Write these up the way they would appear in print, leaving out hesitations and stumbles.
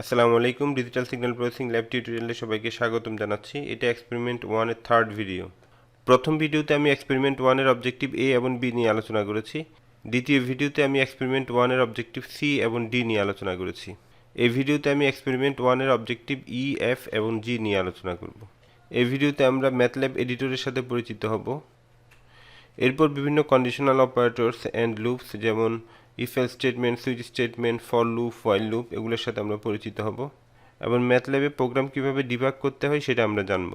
আসসালামু আলাইকুম। Digital signal processing lab টিউটোরিয়ালে সবাইকে স্বাগতম জানাচ্ছি। এটা এক্সপেরিমেন্ট 1 এর থার্ড ভিডিও। প্রথম ভিডিওতে আমি এক্সপেরিমেন্ট 1 এর অবজেক্টিভ এ এবং বি নিয়ে আলোচনা করেছি। দ্বিতীয় ভিডিওতে আমি এক্সপেরিমেন্ট 1 এর অবজেক্টিভ সি এবং ডি নিয়ে আলোচনা করেছি। এই ভিডিওতে আমি এক্সপেরিমেন্ট 1 এর অবজেক্টিভ ই, এফ এবং জি নিয়ে আলোচনা করব। এই ভিডিওতে আমরা ম্যাথল্যাব এডিটরের সাথে পরিচিত হব। এরপর বিভিন্ন কন্ডিশনাল অপারেটরস অ্যান্ড লুপস যেমন if else statement, switch statement, for loop, while loop এগুলোর সাথে আমরা পরিচিত হব এবং ম্যাথল্যাবে প্রোগ্রাম কিভাবে ডিবাগ করতে হয় সেটা আমরা জানব।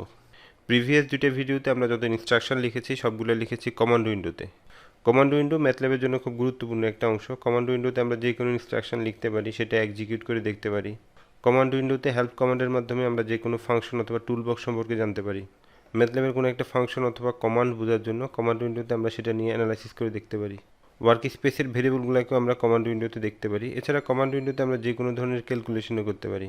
প্রিভিয়াস দুটো ভিডিওতে আমরা যত ইনস্ট্রাকশন লিখেছি সবগুলো লিখেছি কমান্ড উইন্ডোতে। কমান্ড উইন্ডো ম্যাথল্যাবের জন্য খুব গুরুত্বপূর্ণ একটা অংশ। কমান্ড উইন্ডোতে আমরা যে কোনো ইনস্ট্রাকশন লিখতে পারি, সেটা এক্সিকিউট করে দেখতে পারি। কমান্ড উইন্ডোতে হেল্প কমান্ডের মাধ্যমে আমরা যে কোনো ফাংশন অথবা টুলবক্স সম্পর্কে জানতে পারি। ম্যাথল্যাবের কোনো একটা ফাংশন অথবা কমান্ড বোঝার জন্য কমান্ড উইন্ডোতে আমরা সেটা নিয়ে অ্যানালাইসিস করে দেখতে পারি। ওয়ার্ক স্পেসের ভেরিয়েবলগুলোকেও আমরা কমান্ড উইন্ডোতে দেখতে পারি। এছাড়া কমান্ড উইন্ডোতে আমরা যে কোনো ধরনের ক্যালকুলেশনও করতে পারি।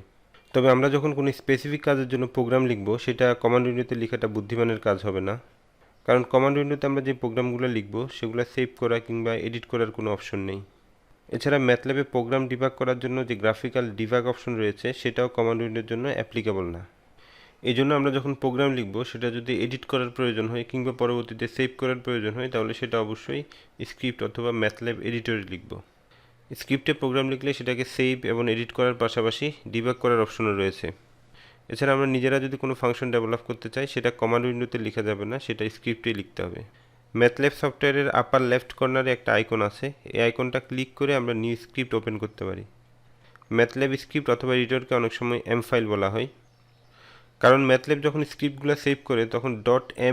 তবে আমরা যখন কোনো স্পেসিফিক কাজের জন্য প্রোগ্রাম লিখব, সেটা কমান্ড উইন্ডোতে লেখাটা বুদ্ধিমানের কাজ হবে না, কারণ কমান্ড উইন্ডোতে আমরা যে প্রোগ্রামগুলো লিখব সেগুলো সেভ করা কিংবা এডিট করার কোনো অপশন নেই। এছাড়া ম্যাথল্যাবে প্রোগ্রাম ডিবাগ করার জন্য যে গ্রাফিক্যাল ডিবাগ অপশন রয়েছে সেটাও কমান্ড উইন্ডোর জন্য অ্যাপ্লিকেবল না। এই জন্য আমরা যখন প্রোগ্রাম লিখব, সেটা যদি এডিট করার প্রয়োজন হয় কিংবা পরবর্তীতে সেভ করার প্রয়োজন হয়, তাহলে সেটা অবশ্যই স্ক্রিপ্ট অথবা ম্যাথল্যাব এডিটরে লিখব। স্ক্রিপ্টে প্রোগ্রাম লিখলে সেটাকে সেভ এবং এডিট করার পাশাপাশি ডিবাগ করার অপশনও রয়েছে। এছাড়া আমরা নিজেরা যদি কোনো ফাংশন ডেভেলপ করতে চাই, সেটা কমান্ড উইন্ডোতে লেখা যাবে না, সেটা স্ক্রিপ্টেই লিখতে হবে। ম্যাথল্যাব সফটওয়্যারের আপার লেফট কর্নারে একটা আইকন আছে। এই আইকনটা ক্লিক করে আমরা নিউ স্ক্রিপ্ট ওপেন করতে পারি। ম্যাথল্যাব স্ক্রিপ্ট অথবা এডিটরকে অনেক সময় এম ফাইল বলা হয়, কারণ ম্যাথল্যাব যখন স্ক্রিপ্টগুলো সেভ করে তখন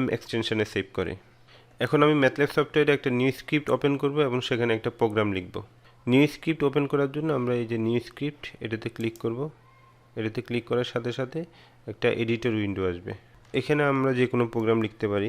.m এক্সটেনশনে সেভ করে। এখন আমি ম্যাথল্যাব সফটওয়্যারে একটা নিউ স্ক্রিপ্ট ওপেন করব এবং সেখানে একটা প্রোগ্রাম লিখব। নিউ স্ক্রিপ্ট ওপেন করার জন্য আমরা এই যে নিউ স্ক্রিপ্ট, এটাতে ক্লিক করব। এটাতে ক্লিক করার সাথে সাথে একটা এডিটর উইন্ডো আসবে। এখানে আমরা যে কোনো প্রোগ্রাম লিখতে পারি।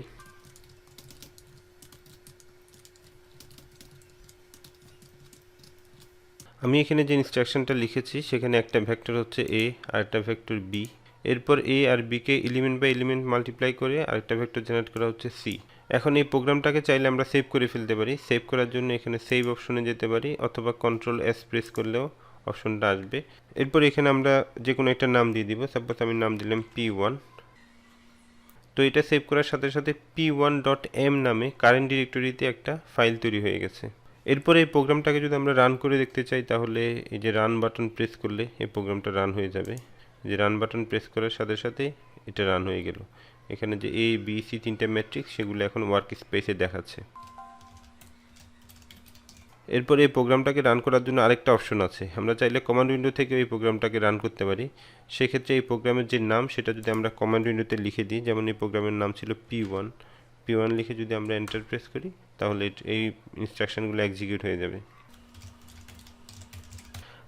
আমি এখানে যে ইনস্ট্রাকশনটা লিখেছি সেখানে একটা ভেক্টর হচ্ছে এ আর একটা ভেক্টর বি। এরপর এ আর বিকে এলিমেন্ট বাই এলিমেন্ট মাল্টিপ্লাই করে আরেকটা ভেক্টর জেনারেট করা হচ্ছে সি। এখন এই প্রোগ্রামটাকে চাইলে আমরা সেভ করে ফেলতে পারি। সেভ করার জন্য এখানে সেভ অপশনে যেতে পারি অথবা কন্ট্রোল এস প্রেস করলেও অপশনটা আসবে। এরপর এখানে আমরা যে কোনো একটা নাম দিয়ে দিব। সাপোজ আমি নাম দিলাম P1। তো এটা সেভ করার সাথে সাথে p1.m নামে কারেন্ট ডিরেক্টরিতে একটা ফাইল তৈরি হয়ে গেছে। এরপর এই প্রোগ্রামটাকে যদি আমরা রান করে দেখতে চাই, তাহলে এই যে রান বাটন প্রেস করলে এই প্রোগ্রামটা রান হয়ে যাবে। যে রান বাটন প্রেস করার সাথে সাথে এটা রান হয়ে গেল। এখানে যে এ বি সি তিনটে ম্যাট্রিক্স, সেগুলো এখন ওয়ার্ক স্পেসে দেখাচ্ছে। এরপর এই প্রোগ্রামটাকে রান করার জন্য আরেকটা অপশন আছে। আমরা চাইলে কমান্ড উইন্ডো থেকে এই প্রোগ্রামটাকে রান করতে পারি। সেক্ষেত্রে এই প্রোগ্রামের যে নাম সেটা যদি আমরা কমান্ড উইন্ডোতে লিখে দিই, যেমন এই প্রোগ্রামের নাম ছিল P1 লিখে যদি আমরা এন্টার প্রেস করি, তাহলে এই ইনস্ট্রাকশনগুলো এক্সিকিউট হয়ে যাবে।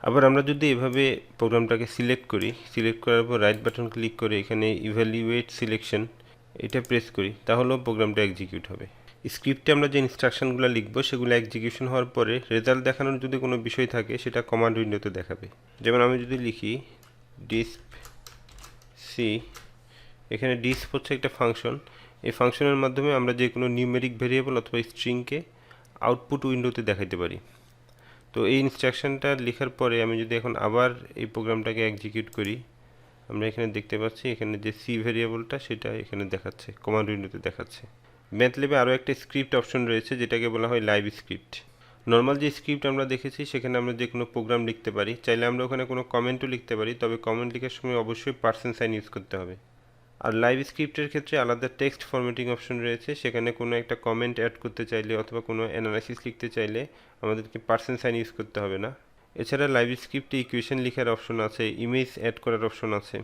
আবার আমরা যদি এভাবে প্রোগ্রামটাকে সিলেক্ট করি, সিলেক্ট করার পর রাইট বাটন ক্লিক করে এখানে ইভ্যালুয়েট সিলেকশন এটা প্রেস করি, তাহলেও প্রোগ্রামটা এক্সিকিউট হবে। স্ক্রিপ্টে আমরা যে ইনস্ট্রাকশনগুলো লিখব সেগুলো এক্সিকিউশন হওয়ার পরে রেজাল্ট দেখানোর যদি কোনো বিষয় থাকে, সেটা কমান্ড উইন্ডোতে দেখাবে। যেমন আমি যদি লিখি ডিস্প সি, এখানে ডিস্প হচ্ছে একটা ফাংশন। এই ফাংশনের মাধ্যমে আমরা যে কোনো নিউমেরিক ভেরিয়েবল অথবা স্ট্রিংকে আউটপুট উইন্ডোতে দেখাতে পারি। তো এই ইনস্ট্রাকশনটা লেখার পরে আমি যদি এখন আবার এই প্রোগ্রামটাকে এক্সিকিউট করি, আমরা এখানে দেখতে পাচ্ছি এখানে যে সি ভেরিয়েবলটা সেটা এখানে দেখাচ্ছে, কমান্ড উইন্ডোতে দেখাচ্ছে। ম্যাথল্যাবে আরও একটা স্ক্রিপ্ট অপশন রয়েছে যেটাকে বলা হয় লাইভ স্ক্রিপ্ট। নর্মাল যে স্ক্রিপ্ট আমরা দেখেছি সেখানে আমরা যে কোনো প্রোগ্রাম লিখতে পারি, চাইলে আমরা ওখানে কোনো কমেন্টও লিখতে পারি, তবে কমেন্ট লেখার সময় অবশ্যই %সাইন ইউজ করতে হবে। আর লাইভ স্ক্রিপ্টের ক্ষেত্রে আলাদা টেক্সট ফরম্যাটিং অপশন রয়েছে। সেখানে কোনো একটা কমেন্ট অ্যাড করতে চাইলে অথবা কোনো অ্যানালাইসিস লিখতে চাইলে আমাদেরকে %সাইন ইউজ করতে হবে না। এছাড়া লাইভ স্ক্রিপ্টে ইকুয়েশন লেখার অপশন আছে, ইমেজ অ্যাড করার অপশন আছে।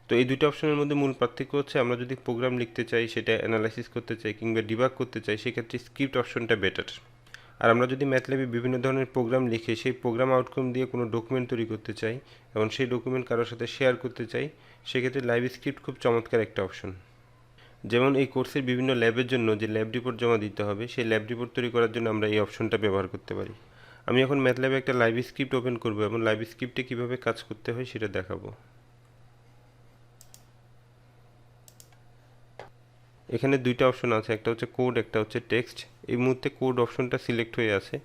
তো এই দুটো অপশনের মধ্যে মূল পার্থক্য হচ্ছে আমরা যদি প্রোগ্রাম লিখতে চাই, সেটা অ্যানালাইসিস করতে চাই কিংবা ডিবাগ করতে চাই, সেক্ষেত্রে স্ক্রিপ্ট অপশনটা বেটার। আর আমরা যদি ম্যাথল্যাবে বিভিন্ন ধরনের প্রোগ্রাম লিখে সেই প্রোগ্রাম আউটকাম দিয়ে কোনো ডকুমেন্ট তৈরি করতে চাই এবং সেই ডকুমেন্ট কারোর সাথে শেয়ার করতে চাই, সেক্ষেত্রে লাইভ স্ক্রিপ্ট খুব চমৎকার একটা অপশন। যেমন এই কোর্সের বিভিন্ন ল্যাবের জন্য যে ল্যাব রিপোর্ট জমা দিতে হবে, সেই ল্যাব রিপোর্ট তৈরি করার জন্য আমরা এই অপশনটা ব্যবহার করতে পারি। আমি এখন ম্যাথল্যাবে একটা লাইভ স্ক্রিপ্ট ওপেন করব এবং লাইভ স্ক্রিপ্টে কীভাবে কাজ করতে হয় সেটা দেখাবো। এখানে দুইটা অপশন আছে, একটা হচ্ছে কোড, একটা হচ্ছে টেক্সট। এই মুহূর্তে কোড অপশনটা সিলেক্ট হয়ে আছে,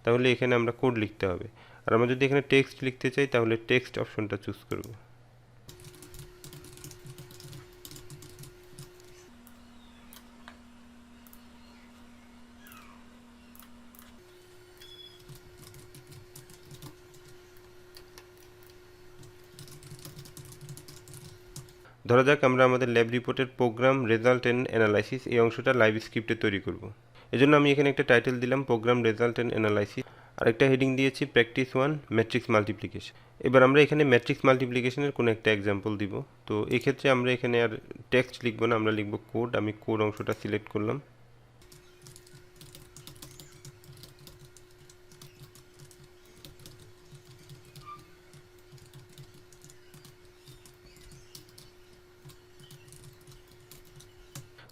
তাহলে এখানে আমরা কোড লিখতে হবে। আর আমরা যদি এখানে টেক্সট লিখতে চাই তাহলে টেক্সট অপশনটা চুজ করব। ধরা যাক আমরা আমাদের ল্যাব রিপোর্টের প্রোগ্রাম রেজাল্ট এন্ড অ্যানালাইসিস এই অংশটা লাইভ স্ক্রিপ্টে তৈরি করব। এজন্য আমি এখানে একটা টাইটেল দিলাম প্রোগ্রাম রেজাল্ট এন্ড অ্যানালাইসিস, আর একটা হেডিং দিয়েছি প্র্যাকটিস 1 ম্যাট্রিক্স মাল্টিপ্লিকেশন। এবার আমরা এখানে ম্যাট্রিক্স মাল্টিপ্লিকেশনের কোনো একটা এক্সাম্পল দিব। তো এই ক্ষেত্রে আমরা এখানে আর টেক্সট লিখব না, আমরা লিখব কোড। আমি কোড অংশটা সিলেক্ট করলাম।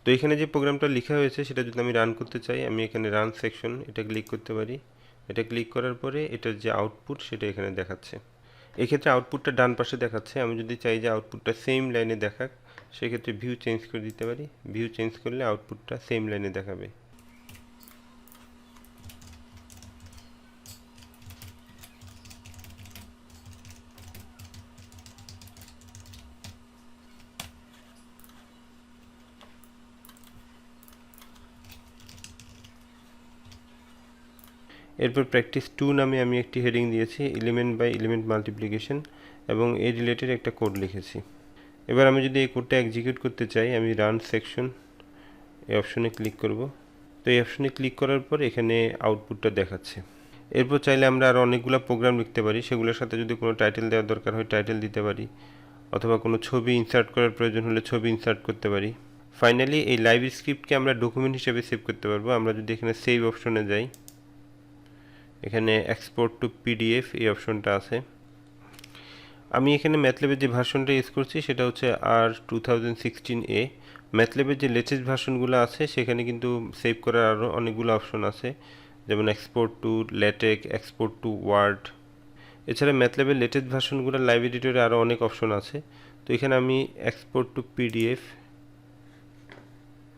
তো এখানে যে প্রোগ্রামটা লেখা হয়েছে সেটা যদি আমি রান করতে চাই, আমি এখানে রান সেকশন এটা ক্লিক করতে পারি। এটা ক্লিক করার পরে এটার যে আউটপুট সেটা এখানে দেখাচ্ছে। এক্ষেত্রে আউটপুটটা ডান পাশে দেখাচ্ছে। আমি যদি চাই যে আউটপুটটা সেম লাইনে দেখাক, সেক্ষেত্রে ভিউ চেঞ্জ করে দিতে পারি। ভিউ চেঞ্জ করলে আউটপুটটা সেম লাইনে দেখাবে। এরপর প্র্যাকটিস 2 নামে আমি একটি হেডিং দিয়েছি এলিমেন্ট বাই এলিমেন্ট মাল্টিপ্লিকেশন এবং এই রিলেটেড একটা কোড লিখেছি। এবার আমি যদি এই কোডটা এক্সিকিউট করতে চাই, আমি রান সেকশন এই অপশনে ক্লিক করব। তো এই অপশনে ক্লিক করার পর এখানে আউটপুটটা দেখাচ্ছে। এরপর চাইলে আমরা আরও অনেকগুলো প্রোগ্রাম লিখতে পারি। সেগুলোর সাথে যদি কোনো টাইটেল দেওয়ার দরকার হয় টাইটেল দিতে পারি, অথবা কোনো ছবি ইনসার্ট করার প্রয়োজন হলে ছবি ইনসার্ট করতে পারি। ফাইনালি এই লাইভ স্ক্রিপ্টকে আমরা ডকুমেন্ট হিসেবে সেভ করতে পারবো। আমরা যদি এখানে সেভ অপশনে যাই, এখানে এক্সপোর্ট টু পিডিএফ এই অপশনটা আছে। আমি এখানে ম্যাথল্যাবের যে ভার্সনটা ইউজ করছি সেটা হচ্ছে R2016A। ম্যাথল্যাবের যে লেটেস্ট ভার্সনগুলো আছে সেখানে কিন্তু সেভ করার আরও অনেকগুলো অপশন আছে, যেমন export to LaTeX, export to Word. এছাড়া ম্যাথল্যাবের লেটেস্ট ভার্সনগুলো লাইভ এডিটরে আরও অনেক অপশন আছে। তো এখানে আমি এক্সপোর্ট টু পিডিএফ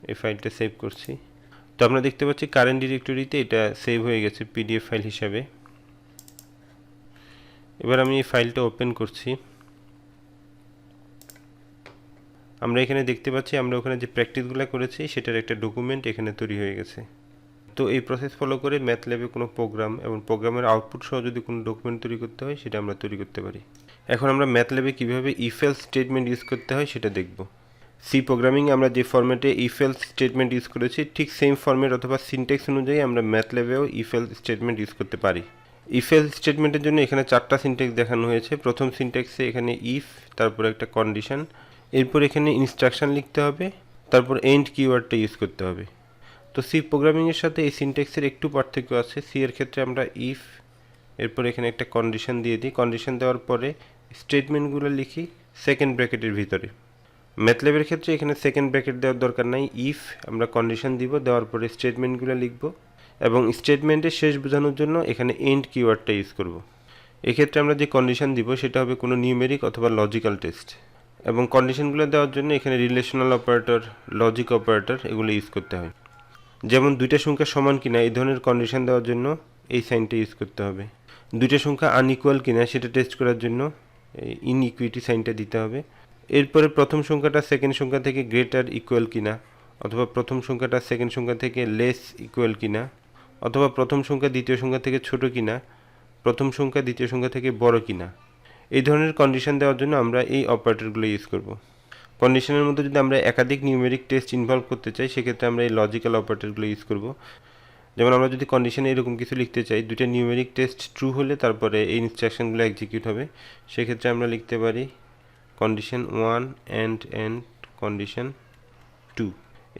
এই ফাইলটা সেভ করছি। তো আমরা দেখতে পাচ্ছি কারেন্ট ডিরেক্টরিতে এটা সেভ হয়ে গেছে পিডিএফ ফাইল হিসাবে। এবার আমি এই ফাইলটা ওপেন করছি। আমরা এখানে দেখতে পাচ্ছি আমরা ওখানে যে প্র্যাকটিসগুলো করেছি সেটার একটা ডকুমেন্ট এখানে তৈরি হয়ে গেছে। তো এই প্রসেস ফলো করে ম্যাথল্যাবে কোনো প্রোগ্রাম এবং প্রোগ্রামের আউটপুট সহ যদি কোনো ডকুমেন্ট তৈরি করতে হয় সেটা আমরা তৈরি করতে পারি। এখন আমরা ম্যাথল্যাবে কীভাবে ইফ এলস স্টেটমেন্ট ইউজ করতে হয় সেটা দেখব। সি প্রোগ্রামিংয়ে আমরা যে ফরম্যাটে ইফ এলস স্টেটমেন্ট ইউজ করেছি ঠিক সেম ফরম্যাট অথবা সিনট্যাক্স অনুযায়ী আমরা ম্যাথল্যাবেও ইফ এলস স্টেটমেন্ট ইউজ করতে পারি। ইফ এলস স্টেটমেন্টের জন্য এখানে 4টা সিনট্যাক্স দেখানো হয়েছে। প্রথম সিনট্যাক্সে এখানে ইফ, তারপর একটা কন্ডিশন, এরপর এখানে ইনস্ট্রাকশন লিখতে হবে, তারপর এন্ড কিওয়ার্ডটা ইউজ করতে হবে। তো সি প্রোগ্রামিংয়ের সাথে এই সিনট্যাক্সের একটু পার্থক্য আছে। সি এর ক্ষেত্রে আমরা ইফ, এরপর এখানে একটা কন্ডিশন দিয়ে দিই। কন্ডিশন দেওয়ার পরে স্টেটমেন্টগুলো লিখি সেকেন্ড ব্র্যাকেটের ভিতরে। ম্যাথল্যাবের ক্ষেত্রে এখানে সেকেন্ড ব্র্যাকেট দেওয়ার দরকার নাই। ইফ আমরা কন্ডিশন দিব, দেওয়ার পরে স্টেটমেন্টগুলো লিখব এবং স্টেটমেন্টের শেষ বোঝানোর জন্য এখানে এন্ড কিওয়ার্ডটা ইউজ করব। এক্ষেত্রে আমরা যে কন্ডিশন দিব সেটা হবে কোনো নিউমেরিক অথবা লজিক্যাল টেস্ট, এবং কন্ডিশনগুলো দেওয়ার জন্য এখানে রিলেশনাল অপারেটর, লজিক অপারেটর এগুলো ইউজ করতে হয়। যেমন দুইটা সংখ্যা সমান কিনা এই ধরনের কন্ডিশন দেওয়ার জন্য এই সাইনটা ইউজ করতে হবে। দুইটা সংখ্যা আনইকুয়াল কিনা সেটা টেস্ট করার জন্য ইনইকুইটি সাইনটা দিতে হবে। এরপরে প্রথম সংখ্যাটা সেকেন্ড সংখ্যা থেকে গ্রেটার ইকুয়াল কিনা, অথবা প্রথম সংখ্যাটা সেকেন্ড সংখ্যা থেকে লেস ইকুয়াল কিনা, অথবা প্রথম সংখ্যা দ্বিতীয় সংখ্যা থেকে ছোট কিনা, প্রথম সংখ্যা দ্বিতীয় সংখ্যা থেকে বড় কিনা, এই ধরনের কন্ডিশন দেওয়ার জন্য আমরা এই অপারেটরগুলো ইউজ করব। কন্ডিশনের মধ্যে যদি আমরা একাধিক নিউমেরিক টেস্ট ইনভলভ করতে চাই সেক্ষেত্রে আমরা এই লজিক্যাল অপারেটরগুলো ইউজ করব। যেমন আমরা যদি কন্ডিশনে এরকম কিছু লিখতে চাই, দুইটা নিউমেরিক টেস্ট ট্রু হলে তারপরে এই ইনস্ট্রাকশনগুলো এক্সিকিউট হবে। সেক্ষেত্রে আমরা লিখতে পারি কন্ডিশন 1 and কন্ডিশন 2।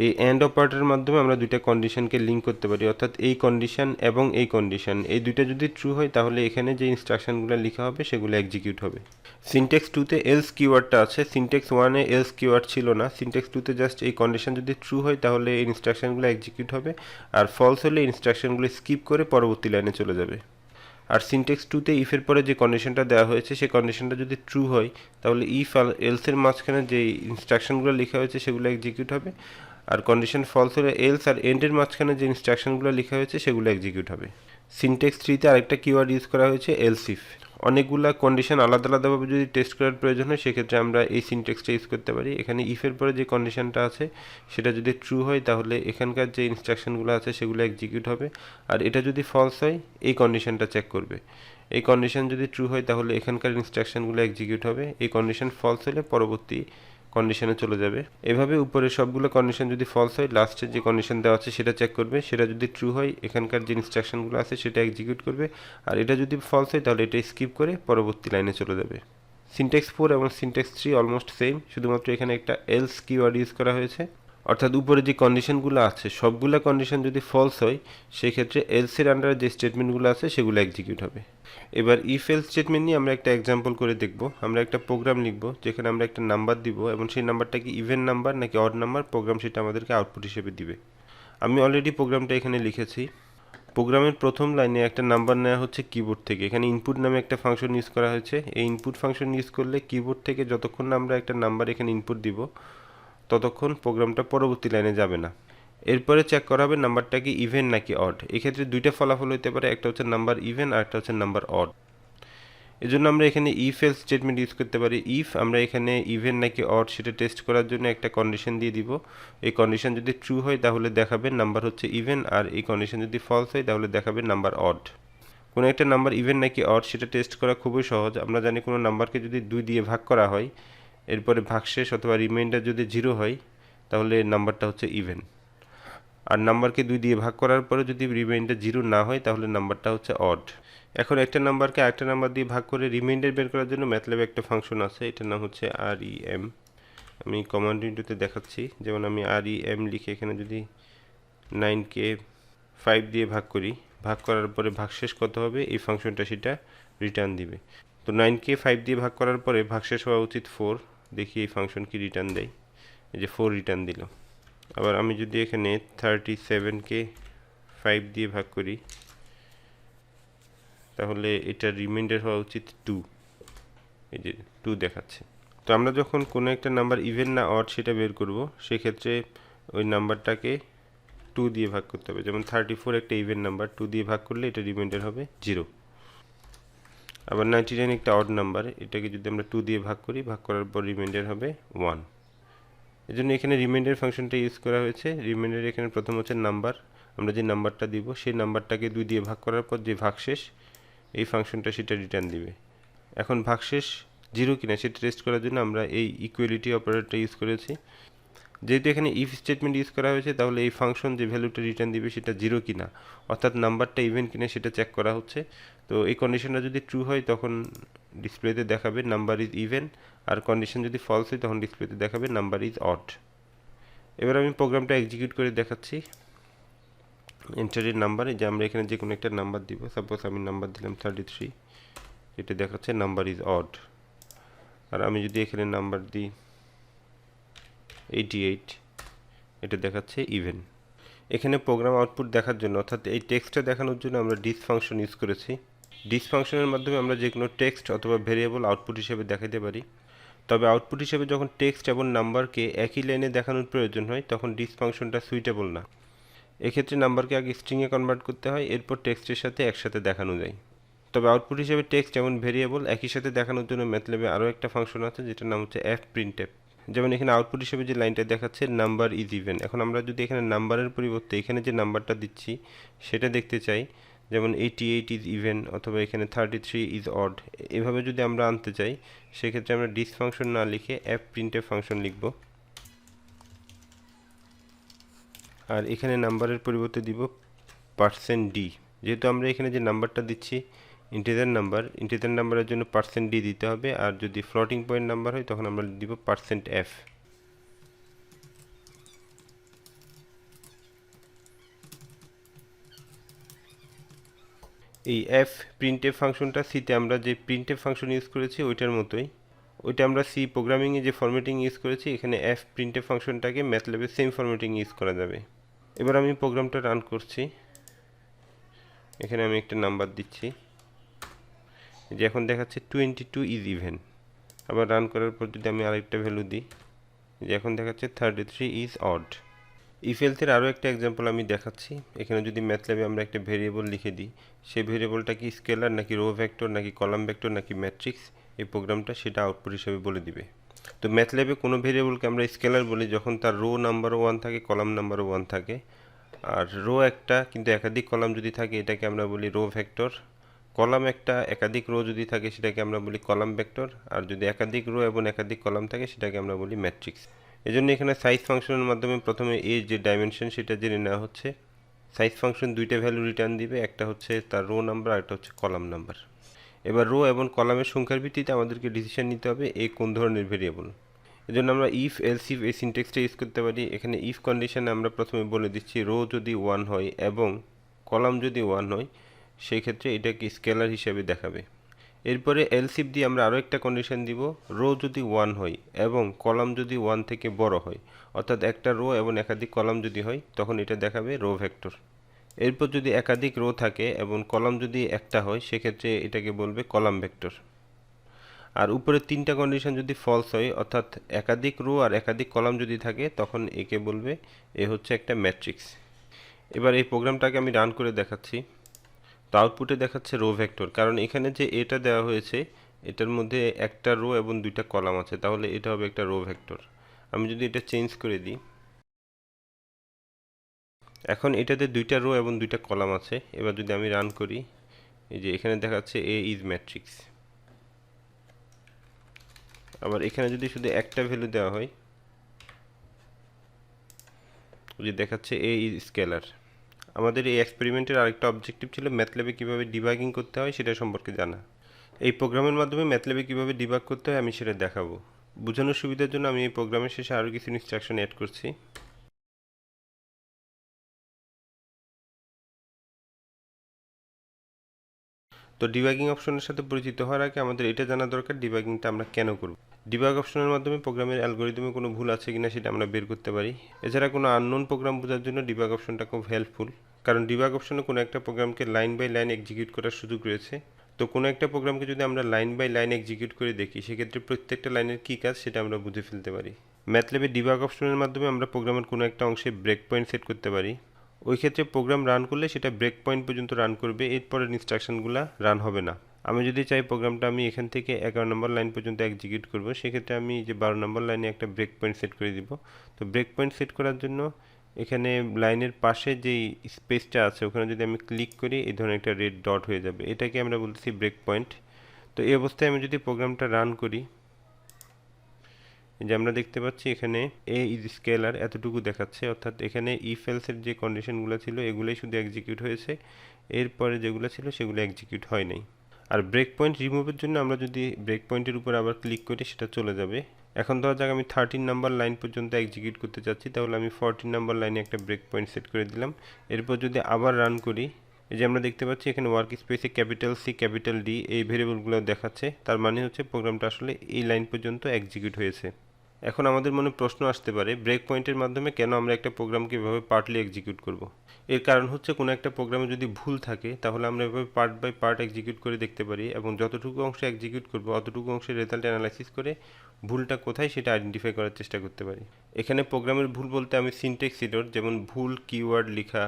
এই অ্যান্ড অপারেটরের মাধ্যমে আমরা দুইটা কন্ডিশনকে লিঙ্ক করতে পারি, অর্থাৎ এই কন্ডিশন এবং এই কন্ডিশন এই দুইটা যদি ট্রু হয় তাহলে এখানে যে ইনস্ট্রাকশনগুলো লেখা হবে সেগুলো এক্সিকিউট হবে। সিনট্যাক্স 2তে এলস কিওয়ার্ডটা আছে, সিনট্যাক্স 1-এ এলস কিওয়ার্ড ছিল না। সিনট্যাক্স 2তে জাস্ট এই কন্ডিশন যদি ট্রু হয় তাহলে এই ইনস্ট্রাকশনগুলো এক্সিকিউট হবে, আর ফলস হলে ইনস্ট্রাকশনগুলো স্কিপ করে পরবর্তী লাইনে চলে যাবে। আর সিনট্যাক্স 2তে ইফের পরে যে কন্ডিশনটা দেওয়া হয়েছে সেই কন্ডিশনটা যদি ট্রু হয় তাহলে ইফ আর এলসের মাঝখানে যে ইনস্ট্রাকশনগুলো লেখা হয়েছে সেগুলো এক্সিকিউট হবে, আর কন্ডিশন ফলস হলে এলস আর এন্ডের মাঝখানে যে ইনস্ট্রাকশনগুলো লেখা হয়েছে সেগুলো এক্সিকিউট হবে। সিনট্যাক্স 3-তে আরেকটা কিওয়ার্ড ইউজ করা হয়েছে এলস ইফ। অনেকগুলা কন্ডিশন আলাদা আলাদাভাবে যদি টেস্ট করার প্রয়োজন হয় সেক্ষেত্রে আমরা এই সিনট্যাক্সটা ইউজ করতে পারি। এখানে ইফের পরে যে কন্ডিশনটা আছে সেটা যদি ট্রু হয় তাহলে এখানকার যে ইনস্ট্রাকশনগুলো আছে সেগুলো এক্সিকিউট হবে, আর এটা যদি ফলস হয় এই কন্ডিশনটা চেক করবে। এই কন্ডিশন যদি ট্রু হয় তাহলে এখানকার ইনস্ট্রাকশনগুলো এক্সিকিউট হবে, এই কন্ডিশন ফলস হলে পরবর্তী কন্ডিশনে চলে যাবে। এভাবে উপরে সবগুলো কন্ডিশন যদি ফলস হয় লাস্টে যে কন্ডিশন দেওয়া আছে সেটা চেক করবে, সেটা যদি ট্রু হয় এখানকার যে ইনস্ট্রাকশনগুলো আছে সেটা এক্সিকিউট করবে, আর এটা যদি ফলস হয় তাহলে এটা স্কিপ করে পরবর্তী লাইনে চলে যাবে। সিনট্যাক্স 4 এবং সিনট্যাক্স 3 অলমোস্ট সেম, শুধুমাত্র এখানে একটা এলস কিওয়ার্ড ইউজ করা হয়েছে। অর্থাৎ উপরে যে কন্ডিশনগুলো আছে সবগুলো কন্ডিশন যদি ফলস হয় সেই ক্ষেত্রে এলসের আন্ডারে যে স্টেটমেন্টগুলো আছে সেগুলো এক্সিকিউট হবে। এবার ইফ এলস স্টেটমেন্ট নিয়ে আমরা একটা এক্সাম্পল করে দেখব। আমরা একটা প্রোগ্রাম লিখব যেখানে আমরা একটা নাম্বার দিব এবং সেই নাম্বারটা কি ইভেন নাম্বার নাকি অড নাম্বার, প্রোগ্রাম সেটা আমাদেরকে আউটপুট হিসেবে দিবে। আমি অলরেডি প্রোগ্রামটা এখানে লিখেছি। প্রোগ্রামের প্রথম লাইনে একটা নাম্বার নেওয়া হচ্ছে কিবোর্ড থেকে। এখানে ইনপুট নামে একটা ফাংশন ইউজ করা হয়েছে। এই ইনপুট ফাংশন ইউজ করলে কিবোর্ড থেকে যতক্ষণ না আমরা একটা নাম্বার এখানে ইনপুট দিব ততক্ষণ প্রোগ্রামটা পরবর্তী লাইনে যাবে না। এরপরে চেক করা হবে নাম্বারটা কি ইভেন নাকি অড। এক্ষেত্রে দুইটা ফলাফল হতে পারে, একটা হচ্ছে নাম্বার ইভেন আর একটা হচ্ছে নাম্বার অড। এজন্য আমরা এখানে ইফ এলস স্টেটমেন্ট ইউজ করতে পারি। ইফ আমরা এখানে ইভেন নাকি অড সেটা টেস্ট করার জন্য একটা কন্ডিশন দিয়ে দিব। এই কন্ডিশন যদি ট্রু হয় তাহলে দেখাবে নাম্বার হচ্ছে ইভেন, আর এই কন্ডিশন যদি ফলস হয় তাহলে দেখাবে নাম্বার অড। কোনো একটা নাম্বার ইভেন নাকি অড সেটা টেস্ট করা খুবই সহজ। আমরা জানি কোনো নাম্বারকে যদি 2 দিয়ে ভাগ করা হয় এরপরে ভাগশেষ অথবা রিমাইন্ডার যদি 0 হয় তাহলে নাম্বারটা হচ্ছে ইভেন, আর নাম্বারকে 2 দিয়ে ভাগ করার পরে যদি রিমাইন্ডার 0 না হয় তাহলে নাম্বারটা হচ্ছে অড। এখন একটা নাম্বারকে আরেকটা নাম্বার দিয়ে ভাগ করে রিমাইন্ডার বের করার জন্য ম্যাথল্যাবে একটা ফাংশন আছে, এটার নাম হচ্ছে REM। আমি কমান্ড উইন্ডোতে দেখাচ্ছি। যেমন আমি REM লিখে এখানে যদি 9কে 5 দিয়ে ভাগ করি, ভাগ করার পরে ভাগশেষ কত হবে এই ফাংশনটা সেটা রিটার্ন দিবে। তো 9কে 5 দিয়ে ভাগ করার পরে ভাগশেষ হওয়া উচিত 4। দেখি এই ফাংশন কি রিটার্ন দেয়। এই যে 4 রিটার্ন দিল। আবার আমি যদি এখানে 37কে 5 দিয়ে ভাগ করি তাহলে এটা রিমাইন্ডার হওয়া উচিত 2। এই যে 2 দেখাচ্ছে। তো আমরা যখন কোনো একটা নাম্বার ইভেন না অড সেটা বের করব সেক্ষেত্রে ওই নাম্বারটাকে 2 দিয়ে ভাগ করতে হবে। যেমন 34 একটা ইভেন নাম্বার, 2 দিয়ে ভাগ করলে এটা রিমাইন্ডার হবে 0। আবার 99 একটা অড নাম্বার, এটাকে যদি আমরা 2 দিয়ে ভাগ করি, ভাগ করার পর রিমাইন্ডার হবে 1। এজন্য এখানে রিমাইন্ডার ফাংশনটা ইউজ করা হয়েছে। রিমাইন্ডার এখানে প্রথম হচ্ছে নাম্বার, আমরা যে নাম্বারটা দিব সেই নাম্বারটাকে 2 দিয়ে ভাগ করার পর যে ভাগশেষ এই ফাংশনটা সেটা রিটার্ন দিবে। এখন ভাগশেষ 0 কিনা সেটা টেস্ট করার জন্য আমরা এই ইকুয়ালিটি অপারেটরটা ইউজ করেছি। যেহেতু এখানে ইফ স্টেটমেন্ট ইউজ করা হয়েছে তাহলে এই ফাংশন যে ভ্যালুটা রিটার্ন দিবে সেটা 0 কিনা, অর্থাৎ নাম্বারটা ইভেন কিনা সেটা চেক করা হচ্ছে। তো এই কন্ডিশনটা যদি ট্রু হয় তখন ডিসপ্লেতে দেখাবে নাম্বার ইজ ইভেন, আর কন্ডিশন যদি ফলস হয় তখন ডিসপ্লেতে দেখাবে নাম্বার ইজ অড। এবার আমি প্রোগ্রামটা এক্সিকিউট করে দেখাচ্ছি। এন্টারের নাম্বারে যে আমরা এখানে যে কোনো একটা নাম্বার দিব, সাপোজ আমি নাম্বার দিলাম 33, এটা দেখাচ্ছে নাম্বার ইজ অড। আর আমি যদি এখানে নাম্বার দিই 88, এটা দেখাচ্ছে ইভেন। এখানে প্রোগ্রাম আউটপুট দেখার জন্য অর্থাৎ এই টেক্সটটা দেখানোর জন্য আমরা ডিস ফাংশন ইউজ করেছি। ডিস ফাংশনের মাধ্যমে আমরা যে কোনো টেক্সট অথবা ভেরিয়েবল আউটপুট হিসেবে দেখাতে পারি। তবে আউটপুট হিসেবে যখন টেক্সট এবং নাম্বারকে একই লাইনে দেখানোর প্রয়োজন হয় তখন ডিস ফাংশনটা সুইটেবল না। এক্ষেত্রে নাম্বারকে আগে স্ট্রিংয়ে কনভার্ট করতে হয়, এরপর টেক্সটের সাথে একসাথে দেখানো যায়। তবে আউটপুট হিসেবে টেক্সট এবং ভেরিয়েবল একই সাথে দেখানোর জন্য ম্যাথল্যাবে আরও একটা ফাংশন আছে যেটার নাম হচ্ছে fprintf। যেমন এখানে আউটপুট হিসেবে যে লাইনটা দেখাচ্ছে নাম্বার ইজ ইভেন, এখন আমরা যদি এখানে নাম্বারের পরিবর্তে এখানে যে নাম্বারটা দিচ্ছি সেটা দেখতে চাই, যেমন 88 ইজ ইভেন অথবা এখানে 33 ইজ অড, এভাবে যদি আমরা আনতে চাই সেক্ষেত্রে আমরা ডিস ফাংশন না লিখে fprintf ফাংশন লিখব। আর এখানে নাম্বারের পরিবর্তে দিব %d। যেহেতু আমরা এখানে যে নাম্বারটা দিচ্ছি ইন্টিজার নাম্বারের জন্য %d দিতে হবে, আর যদি ফ্লোটিং পয়েন্ট নাম্বার হয় তখন আমরা দিব %f। এই fprintf ফাংশনটা সিতে আমরা যে printf ফাংশন ইউজ করেছি ওইটার মতোই। ওইটা আমরা সি প্রোগ্রামিংয়ে যে ফরম্যাটিং ইউজ করেছি এখানে fprintf ফাংশনটাকে ম্যাথল্যাবে সেম ফরম্যাটিং ইউজ করা যাবে। এবার আমি প্রোগ্রামটা রান করছি। এখানে আমি একটা নাম্বার দিচ্ছি, যে এখন দেখাচ্ছে 22 ইজ ইভেন। আবার রান করার পর যদি আমি আরেকটা ভ্যালু দিই, যে এখন দেখাচ্ছে 33 ইজ অড। ইফ এলসের আরও একটা এক্সাম্পল আমি দেখাচ্ছি। এখানে যদি ম্যাথল্যাবে আমরা একটা ভেরিয়েবল লিখে দিই, সেই ভেরিয়েবলটা কি স্কেলার নাকি রো ভেক্টর নাকি কলাম ভেক্টর নাকি ম্যাট্রিক্স, এই প্রোগ্রামটা সেটা আউটপুট হিসেবে বলে দিবে। তো ম্যাথল্যাবে কোনো ভেরিয়েবলকে আমরা স্কেলার বলি যখন তার রো নাম্বারও 1 থাকে, কলাম নাম্বারও 1 থাকে। আর রো একটা কিন্তু একাধিক কলাম যদি থাকে এটাকে আমরা বলি রো ভেক্টর। কলাম একটা একাধিক রো যদি থাকে সেটাকে আমরা বলি কলাম ভেক্টর। আর যদি একাধিক রো এবং একাধিক কলাম থাকে সেটাকে আমরা বলি ম্যাট্রিক্স। এজন্য এখানে সাইজ ফাংশনের মাধ্যমে প্রথমে এর যে ডাইমেনশন সেটা জেনে নেওয়া হচ্ছে। সাইজ ফাংশন দুইটা ভ্যালু রিটার্ন দিবে, একটা হচ্ছে তার রো নাম্বার আর একটা হচ্ছে কলাম নাম্বার। এবার রো এবং কলামের সংখ্যার ভিত্তিতে আমাদেরকে ডিসিশন নিতে হবে এ কোন ধরনের ভেরিয়েবল। এজন্য আমরা ইফ এলস ইফ এই সিনট্যাক্সটা ইউজ করতে পারি। এখানে ইফ কন্ডিশনে আমরা প্রথমে বলে দিচ্ছি রো যদি 1 হয় এবং কলাম যদি 1 হয় সেই ক্ষেত্রে এটাকে স্কেলার হিসেবে দেখাবে। এরপরে এলস ইফ দিয়ে আমরা আরও একটা কন্ডিশন দিব, রো যদি 1 হয় এবং কলাম যদি 1 থেকে বড় হয়, অর্থাৎ একটা রো এবং একাধিক কলাম যদি হয় তখন এটা দেখাবে রো ভেক্টর। এরপর যদি একাধিক রো থাকে এবং কলাম যদি একটা হয় সেক্ষেত্রে এটাকে বলবে কলাম ভেক্টর। আর উপরে তিনটা কন্ডিশন যদি ফলস হয়, অর্থাৎ একাধিক রো আর একাধিক কলাম যদি থাকে তখন একে বলবে এ হচ্ছে একটা ম্যাট্রিক্স। এবার এই প্রোগ্রামটাকে আমি রান করে দেখাচ্ছি। তো আউটপুটে দেখাচ্ছে রো ভেক্টর, কারণ এখানে যে এটা দেওয়া হয়েছে এটার মধ্যে একটা রো এবং দুইটা কলাম আছে, তাহলে এটা হবে একটা রো ভেক্টর। আমি যদি এটা চেঞ্জ করে দিই, এখন এটাতে দুইটা রো এবং দুইটা কলাম আছে। এবার যদি আমি রান করি, এই যে এখানে দেখাচ্ছে এ ইজ ম্যাট্রিক্স। আবার এখানে যদি শুধু একটা ভ্যালু দেওয়া হয়, যে দেখাচ্ছে এ ইজ স্কেলার। আমাদের এই এক্সপেরিমেন্টের আরেকটা অবজেক্টিভ ছিল ম্যাথল্যাবে কীভাবে ডিবাগিং করতে হয় সেটা সম্পর্কে জানা। এই প্রোগ্রামের মাধ্যমে ম্যাথল্যাবে কীভাবে ডিবাগ করতে হয় আমি সেটা দেখাবো। বোঝানোর সুবিধার জন্য আমি এই প্রোগ্রামের শেষে আরও কিছু ইনস্ট্রাকশন অ্যাড করছি। তো ডিবাগিং অপশনের সাথে পরিচিত হওয়ার আগে আমাদের এটা জানা দরকার ডিবাগিংটা আমরা কেন করব। ডিবাগ অপশনের মাধ্যমে প্রোগ্রামের অ্যালগোরিদমে কোনো ভুল আছে কিনা সেটা আমরা বের করতে পারি। এছাড়া কোনো আননোন প্রোগ্রাম বোঝার জন্য ডিবাগ অপশনটা খুব হেল্পফুল, কারণ ডিবাগ অপশনে কোনো একটা প্রোগ্রামকে লাইন বাই লাইন এক্সিকিউট করার সুযোগ রয়েছে। তো কোনো একটা প্রোগ্রামকে যদি আমরা লাইন বাই লাইন এক্সিকিউট করে দেখি সেক্ষেত্রে প্রত্যেকটা লাইনের কী কাজ সেটা আমরা বুঝে ফেলতে পারি। ম্যাথল্যাবে ডিবাগ অপশনের মাধ্যমে আমরা প্রোগ্রামের কোনো একটা অংশে ব্রেক পয়েন্ট সেট করতে পারি। ওই ক্ষেত্রে প্রোগ্রাম রান করলে সেটা ব্রেক পয়েন্ট পর্যন্ত রান করবে, এরপরের ইনস্ট্রাকশনগুলো রান হবে না। আমি যদি চাই প্রোগ্রামটা আমি এখান থেকে 11 নম্বর লাইন পর্যন্ত এক্সিকিউট করব, সেক্ষেত্রে আমি যে 12 নম্বর লাইনে একটা ব্রেক পয়েন্ট সেট করে দিব। তো ব্রেক পয়েন্ট সেট করার জন্য এখানে লাইনের পাশে যেই স্পেসটা আছে ওখানে যদি আমি ক্লিক করি এই ধরনের একটা রেড ডট হয়ে যাবে, এটাকে আমরা বলতেছি ব্রেক পয়েন্ট। তো এই অবস্থায় আমি যদি প্রোগ্রামটা রান করি, যে আমরা দেখতে পাচ্ছি এখানে এ ইজ স্কেলার এতটুকু দেখাচ্ছে, অর্থাৎ এখানে ইফ এলসের যে কন্ডিশনগুলো ছিল এগুলোই শুধু এক্সিকিউট হয়েছে, এরপরে যেগুলো ছিল সেগুলো এক্সিকিউট হয় নাই। আর ব্রেক পয়েন্ট রিমুভের জন্য আমরা যদি ব্রেক পয়েন্টের উপর আবার ক্লিক করি সেটা চলে যাবে। এখন ধরা যাক আমি 13 নাম্বার লাইন পর্যন্ত এক্সিকিউট করতে চাচ্ছি, তাহলে আমি 14 নাম্বার লাইনে একটা ব্রেক পয়েন্ট সেট করে দিলাম। এরপর যদি আবার রান করি, এই যে আমরা দেখতে পাচ্ছি এখানে ওয়ার্ক স্পেসে ক্যাপিটাল সি ক্যাপিটাল ডি এই ভেরিয়েবলগুলো দেখাচ্ছে, তার মানে হচ্ছে প্রোগ্রামটা আসলে এই লাইন পর্যন্ত এক্সিকিউট হয়েছে। এখন আমাদের মনে প্রশ্ন আসতে পারে ব্রেক পয়েন্টের মাধ্যমে কেন আমরা একটা প্রোগ্রামকে এভাবে পার্টলি এক্সিকিউট করব। এর কারণ হচ্ছে কোনো একটা প্রোগ্রামে যদি ভুল থাকে তাহলে আমরা এভাবে পার্ট বাই পার্ট এক্সিকিউট করে দেখতে পারি এবং যতটুকু অংশ এক্সিকিউট করব অতটুকু অংশের রেজাল্ট অ্যানালাইসিস করে ভুলটা কোথায় সেটা আইডেন্টিফাই করার চেষ্টা করতে পারি। এখানে প্রোগ্রামের ভুল বলতে আমি সিনট্যাক্স এরর, যেমন ভুল কিওয়ার্ড লেখা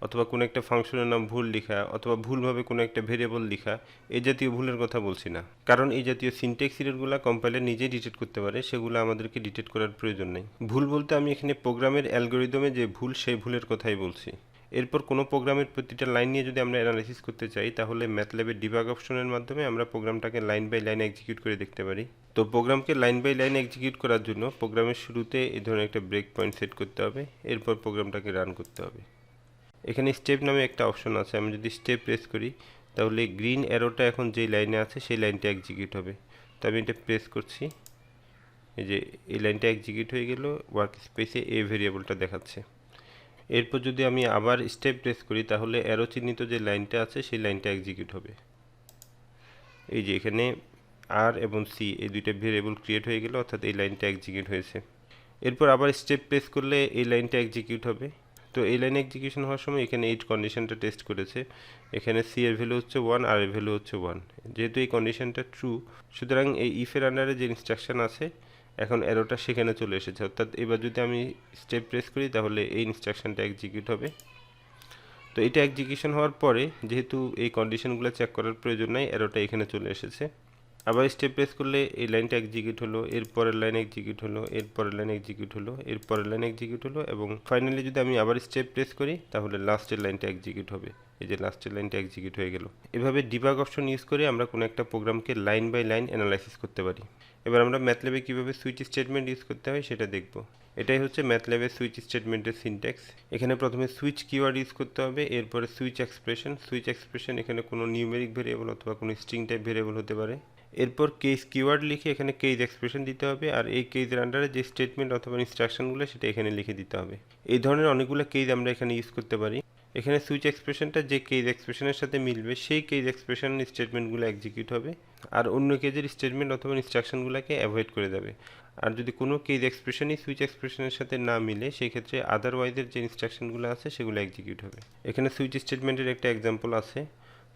অথবা কোনো একটা ফাংশনের নাম ভুল লেখা অথবা ভুলভাবে কোনো একটা ভেরিয়েবল লেখা, এই জাতীয় ভুলের কথা বলছি না, কারণ এই জাতীয় সিনট্যাক্স এররগুলো কম্পাইলার নিজেই ডিটেক্ট করতে পারে, সেগুলো আমাদেরকে ডিটেক্ট করার প্রয়োজন নেই। ভুল বলতে আমি এখানে প্রোগ্রামের অ্যালগোরিদমে যে ভুল সেই ভুলের কথাই বলছি। এরপর কোনো প্রোগ্রামের প্রতিটা লাইন নিয়ে যদি আমরা অ্যানালাইসিস করতে চাই তাহলে ম্যাথল্যাবের ডিবাগ অপশনের মাধ্যমে আমরা প্রোগ্রামটাকে লাইন বাই লাইন এক্সিকিউট করে দেখতে পারি। তো প্রোগ্রামকে লাইন বাই লাইন এক্সিকিউট করার জন্য প্রোগ্রামের শুরুতে এই ধরনের একটা ব্রেক পয়েন্ট সেট করতে হবে, এরপর প্রোগ্রামটাকে রান করতে হবে। এখানে স্টেপ নামে একটা অপশন আছে, আমি যদি স্টেপ প্রেস করি তাহলে গ্রিন অ্যারোটা এখন যেই লাইনে আছে সেই লাইনটা এক্সিকিউট হবে। তো আমি এটা প্রেস করছি, এই যে এই লাইনটা এক্সিকিউট হয়ে গেল, ওয়ার্ক স্পেসে এ ভেরিয়েবলটা দেখাচ্ছে। এরপর যদি আমি আবার স্টেপ প্রেস করি তাহলে অ্যারো চিহ্নিত যে লাইনটা আছে সেই লাইনটা এক্সিকিউট হবে। এই যে এখানে আর এবং সি এই দুইটা ভেরিয়েবল ক্রিয়েট হয়ে গেল, অর্থাৎ এই লাইনটা এক্সিকিউট হয়েছে। এরপর আবার স্টেপ প্রেস করলে এই লাইনটা এক্সিকিউট হবে। তো এই লাইনে এক্সিকিউশন হওয়ার সময় এখানে এই কন্ডিশনটা টেস্ট করেছে, এখানে সি এর ভ্যালু হচ্ছে 1 আর এর ভ্যালু হচ্ছে 1। যেহেতু এই কন্ডিশনটা ট্রু, সুতরাং এই ইফের আন্ডারে যে ইনস্ট্রাকশন আছে এখন অ্যারোটা সেখানে চলে এসেছে, অর্থাৎ এবার যদি আমি স্টেপ প্রেস করি তাহলে এই ইনস্ট্রাকশনটা এক্সিকিউট হবে। তো এটা এক্সিকিউশন হওয়ার পরে যেহেতু এই কন্ডিশনগুলো চেক করার প্রয়োজন নাই, অ্যারোটা এখানে চলে এসেছে। আবার স্টেপ প্রেস করলে এই লাইনটা এক্সিকিউট হলো, এর পরের লাইন এক্সিকিউট হলো, এর পরের লাইন এক্সিকিউট হলো, এর পরের লাইন এক্সিকিউট হলো, এবং ফাইনালি যদি আমি আবার স্টেপ প্রেস করি তাহলে লাস্টের লাইনটা এক্সিকিউট হবে। এই যে লাস্টের লাইনটা এক্সিকিউট হয়ে গেল। এভাবে ডিবাগ অপশন ইউজ করে আমরা কোনো একটা প্রোগ্রামকে লাইন বাই লাইন অ্যানালাইসিস করতে পারি। এবার আমরা ম্যাথল্যাবে কীভাবে সুইচ স্টেটমেন্ট ইউজ করতে হয় সেটা দেখব। এটাই হচ্ছে ম্যাথল্যাবের সুইচ স্টেটমেন্টের সিনট্যাক্স। এখানে প্রথমে সুইচ কিওয়ার্ড ইউজ করতে হবে, এরপরে সুইচ এক্সপ্রেশন এখানে কোনো নিউমেরিক ভেরিয়েবল অথবা কোনো স্ট্রিং টাইপ ভেরিয়েবল হতে পারে। এরপর কেস কিওয়ার্ড লিখে এখানে কেস এক্সপ্রেশন দিতে হবে, আর এই কেসের আন্ডারে যে স্টেটমেন্ট অথবা ইনস্ট্রাকশনগুলো সেটা এখানে লিখে দিতে হবে। এই ধরনের অনেকগুলো কেস আমরা এখানে ইউজ করতে পারি। এখানে সুইচ এক্সপ্রেশনটা যে কেস এক্সপ্রেশনের সাথে মিলবে সেই কেস এক্সপ্রেশন স্টেটমেন্টগুলো এক্সিকিউট হবে, আর অন্য কেসের স্টেটমেন্ট অথবা ইনস্ট্রাকশনগুলোকে অ্যাভয়েড করে দেবে। আর যদি কোনো কেস এক্সপ্রেশনই সুইচ এক্সপ্রেশনের সাথে না মিলে সেই ক্ষেত্রে আদারওয়াইজের যে ইনস্ট্রাকশনগুলো আছে সেগুলো এক্সিকিউট হবে। এখানে সুইচ স্টেটমেন্টের একটা এক্সাম্পল আছে।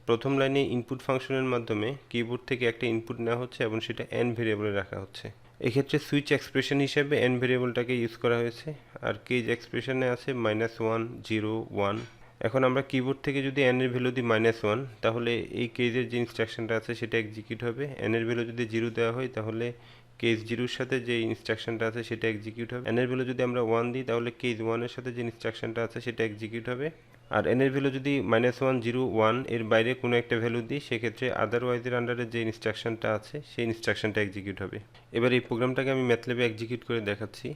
প্রথম লাইনে ইনপুট ফাংশনের মাধ্যমে কিবোর্ড থেকে একটা ইনপুট নেওয়া হচ্ছে এবং সেটা n ভেরিয়েবলে রাখা হচ্ছে। এক্ষেত্রে সুইচ এক্সপ্রেশন হিসেবে n ভেরিয়েবলটাকে ইউজ করা হয়েছে, আর কেস এক্সপ্রেশনে আছে -1 0 1। এখন আমরা কিবোর্ড থেকে যদি n এর ভ্যালু দিই -1, তাহলে এই কেসের যে ইনস্ট্রাকশনটা আছে সেটা এক্সিকিউট হবে। n এর ভ্যালু যদি 0 দেওয়া হয় তাহলে কেস 0 সাথে যে ইনস্ট্রাকশনটা আছে সেটা এক্সিকিউট হবে। n এর ভ্যালু যদি আমরা 1 দিই তাহলে কেস 1 এর সাথে যে ইনস্ট্রাকশনটা আছে সেটা এক্সিকিউট হবে। আর n এর ভ্যালু যদি -1 0 1 এর বাইরে কোনো একটা ভ্যালু দিই সেক্ষেত্রে আদারওয়াইজের আন্ডারে যে ইনস্ট্রাকশনটা আছে সেই ইনস্ট্রাকশনটা এক্সিকিউট হবে। এবার এই প্রোগ্রামটাকে আমি ম্যাথল্যাবে এক্সিকিউট করে দেখাচ্ছি।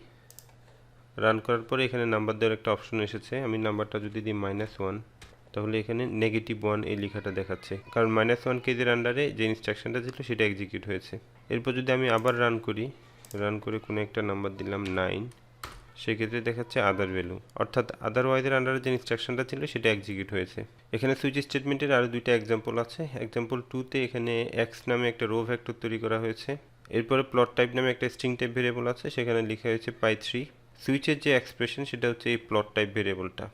রান করার পরে এখানে নাম্বার দেওয়ার একটা অপশন এসেছে। আমি নাম্বারটা যদি দিই -1, তাহলে এখানে -1 এই লেখাটা দেখাচ্ছে, কারণ -1 কেজের আন্ডারে যে ইনস্ট্রাকশনটা ছিল সেটা এক্সিকিউট হয়েছে। এরপর যদি আমি আবার রান করে কোনো একটা নাম্বার দিলাম 9, সেক্ষেত্রে দেখাচ্ছে আদার ভ্যালু, অর্থাৎ আদারওয়াইজের আন্ডারে যে ইনস্ট্রাকশনটা ছিল সেটা এক্সিকিউট হয়েছে। এখানে সুইচ স্টেটমেন্টের আরও দুইটা এক্সাম্পল আছে। এক্সাম্পল 2তে এখানে এক্স নামে একটা রো ভেক্টর তৈরি করা হয়েছে। এরপরে প্লট টাইপ নামে একটা স্ট্রিং টাইপ ভেরিয়েবল আছে, সেখানে লেখা হয়েছে π3। সুইচের যে এক্সপ্রেশন সেটা হচ্ছে এই প্লট টাইপ ভেরিয়েবলটা।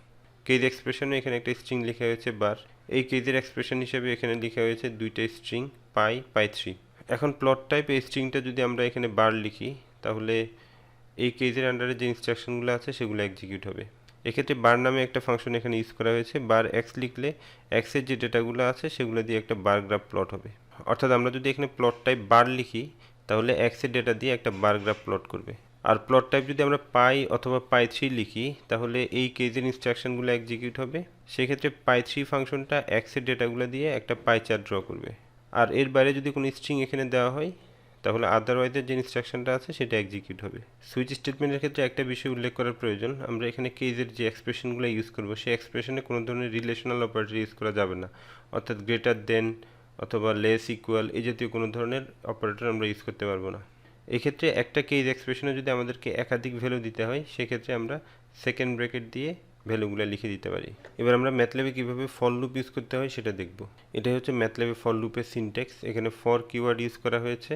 কেজ এক্সপ্রেশনে এখানে একটা স্ট্রিং লেখা হয়েছে বার। এই কেজের এক্সপ্রেশন হিসেবে এখানে লেখা হয়েছে দুইটা স্ট্রিং π3। এখন প্লট টাইপ এই স্ট্রিংটা যদি আমরা এখানে বার লিখি তাহলে এই কেজের আন্ডারে যে ইনস্ট্রাকশনগুলো আছে সেগুলো এক্সিকিউট হবে। এক্ষেত্রে বার নামে একটা ফাংশন এখানে ইউজ করা হয়েছে। বার এক্স লিখলে এক্সের যে ডেটাগুলো আছে সেগুলো দিয়ে একটা বার গ্রাফ প্লট হবে। অর্থাৎ আমরা যদি এখানে প্লট টাইপ বার লিখি তাহলে এক্সের ডেটা দিয়ে একটা বার গ্রাফ প্লট করবে। আর প্লট টাইপ যদি আমরা পাই অথবা π3 লিখি তাহলে এই কেজের ইনস্ট্রাকশনগুলো এক্সিকিউট হবে। সেক্ষেত্রে π3 ফাংশনটা এক্সের ডেটাগুলো দিয়ে একটা পাই চার্ট ড্র করবে। আর এর বাইরে যদি কোনো স্ট্রিং এখানে দেওয়া হয় তাহলে আদারওয়াইজের যে ইনস্ট্রাকশনটা আছে সেটা এক্সিকিউট হবে। সুইচ স্টেটমেন্টের ক্ষেত্রে একটা বিষয় উল্লেখ করার প্রয়োজন, আমরা এখানে কেজের যে এক্সপ্রেশনগুলো ইউজ করব সেই এক্সপ্রেশনে কোনো ধরনের রিলেশনাল অপারেটর ইউজ করা যাবে না, অর্থাৎ গ্রেটার দেন অথবা লেস ইকুয়াল এই জাতীয় কোনো ধরনের অপারেটর আমরা ইউজ করতে পারবো না। এক্ষেত্রে একটা কেজ এক্সপ্রেশনে যদি আমাদেরকে একাধিক ভ্যালু দিতে হয় সেক্ষেত্রে আমরা সেকেন্ড ব্র্যাকেট দিয়ে ভ্যালুগুলো লিখে দিতে পারি। এবার আমরা ম্যাথল্যাবে কীভাবে ফর লুপ ইউজ করতে হয় সেটা দেখব। এটাই হচ্ছে ম্যাথল্যাবে ফর লুপের সিনট্যাক্স। এখানে ফর কিওয়ার্ড ইউজ করা হয়েছে,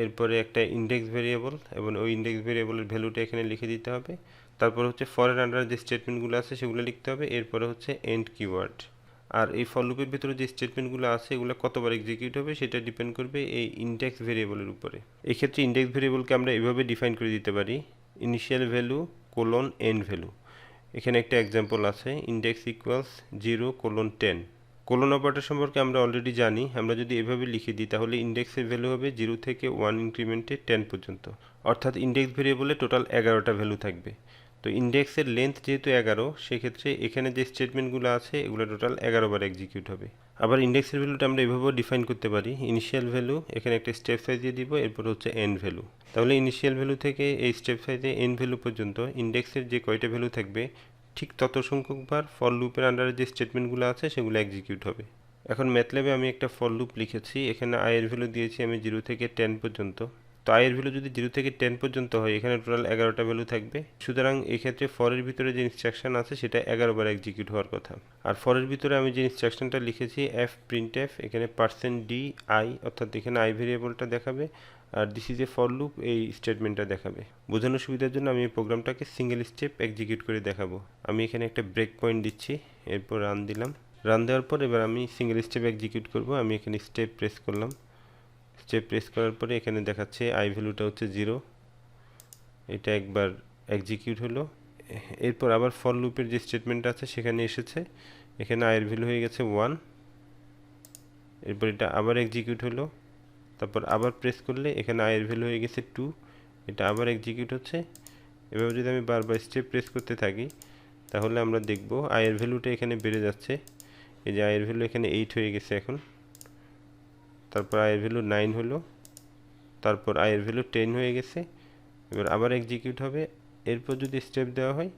এরপরে একটা ইন্ডেক্স ভেরিয়েবল এবং ওই ইন্ডেক্স ভেরিয়েবলের ভ্যালুটা এখানে লিখে দিতে হবে। তারপর হচ্ছে ফরের আন্ডারে যে স্টেটমেন্টগুলো আছে সেগুলো লিখতে হবে। এরপরে হচ্ছে এন্ড কিওয়ার্ড। আর এই ফর লুপের ভিতরে যে স্টেটমেন্টগুলো আছে এগুলো কতবার এক্সিকিউট হবে সেটা ডিপেন্ড করবে এই ইন্ডেক্স ভেরিয়েবলের উপরে। এই ক্ষেত্রে ইন্ডেক্স ভেরিয়েবলকে আমরা এভাবে ডিফাইন করে দিতে পারি, initial value colon end value. এখানে একটা এক্সাম্পল আছে, ইন্ডেক্স ইকুয়ালস 0:10। কোলন অপারেটর সম্পর্কে আমরা অলরেডি জানি। আমরা যদি এভাবে লিখে দিই তাহলে ইন্ডেক্সের ভ্যালু হবে 0 থেকে 1 ইনক্রিমেন্টে 10 পর্যন্ত, অর্থাৎ ইন্ডেক্স ভেরিয়েবলে টোটাল 11টা ভ্যালু থাকবে। তো ইন্ডেক্সের লেন্থ যেহেতু 11, সেক্ষেত্রে এখানে যে স্টেটমেন্টগুলো আছে এগুলো টোটাল 11 বার এক্সিকিউট হবে। আবার ইন্ডেক্সের ভ্যালুটা আমরা এভাবেও ডিফাইন করতে পারি, ইনিশিয়াল ভ্যালু এখানে একটা স্টেপ সাইজ দিয়ে দিব, এরপর হচ্ছে এন্ড ভ্যালু। তাহলে ইনিশিয়াল ভ্যালু থেকে এই স্টেপ সাইজে এন্ড ভ্যালু পর্যন্ত ইন্ডেক্সের যে কয়টা ভ্যালু থাকবে ঠিক তত সংখ্যকবার ফর লুপের আন্ডারে যে স্টেটমেন্টগুলো আছে সেগুলো এক্সিকিউট হবে। এখন ম্যাথল্যাবে আমি একটা ফর লুপ লিখেছি। এখানে i এর ভ্যালু দিয়েছি আমি 0 থেকে 10 পর্যন্ত। তো i এর ভ্যালু যদি 0 থেকে 10 পর্যন্ত হয় এখানে টোটাল 11টা ভ্যালু থাকবে। সুতরাং এই ক্ষেত্রে ফরের ভিতরে যে ইনস্ট্রাকশন আছে সেটা 11 বার এক্সিকিউট হওয়ার কথা। আর ফরের ভিতরে আমি যে ইনস্ট্রাকশনটা লিখেছি fprintf, এখানে %di অর্থাৎ এখানে i ভেরিয়েবলটা দেখাবে, আর this is a for loop এই স্টেটমেন্টটা দেখাবে। বোঝানোর সুবিধার জন্য আমি এই প্রোগ্রামটাকে সিঙ্গেল স্টেপ এক্সিকিউট করে দেখাবো। আমি এখানে একটা ব্রেক পয়েন্ট দিচ্ছি, এরপর রান দিলাম। রান দেওয়ার পর এবার আমি সিঙ্গেল স্টেপ এক্সিকিউট করব। আমি এখানে স্টেপ প্রেস করলাম। স্টেপ প্রেস করার পরে এখানে দেখাচ্ছে i ভ্যালুটা হচ্ছে 0, এটা একবার এক্সিকিউট হলো। এরপর আবার ফর লুপের যে স্টেটমেন্ট আছে সেখানে এসেছে, এখানে i এর ভ্যালু হয়ে গেছে 1। এরপর এটা আবার এক্সিকিউট হলো, তারপর আবার প্রেস করলে এখানে i এর ভ্যালু হয়ে গেছে 2, এটা আবার এক্সিকিউট হচ্ছে। এভাবে যদি আমি বারবার স্টেপ প্রেস করতে থাকি তাহলে আমরা দেখব i এর ভ্যালুটা এখানে বেড়ে যাচ্ছে। এই যে i এর ভ্যালু এখানে 8 হয়ে গেছে এখন, তারপর i এর ভ্যালু 9 হলো, তারপর i এর ভ্যালু 10 হয়ে গেছে। এবার আবার এক্সিকিউট হবে, এরপর যদি স্টেপ দেওয়া হয়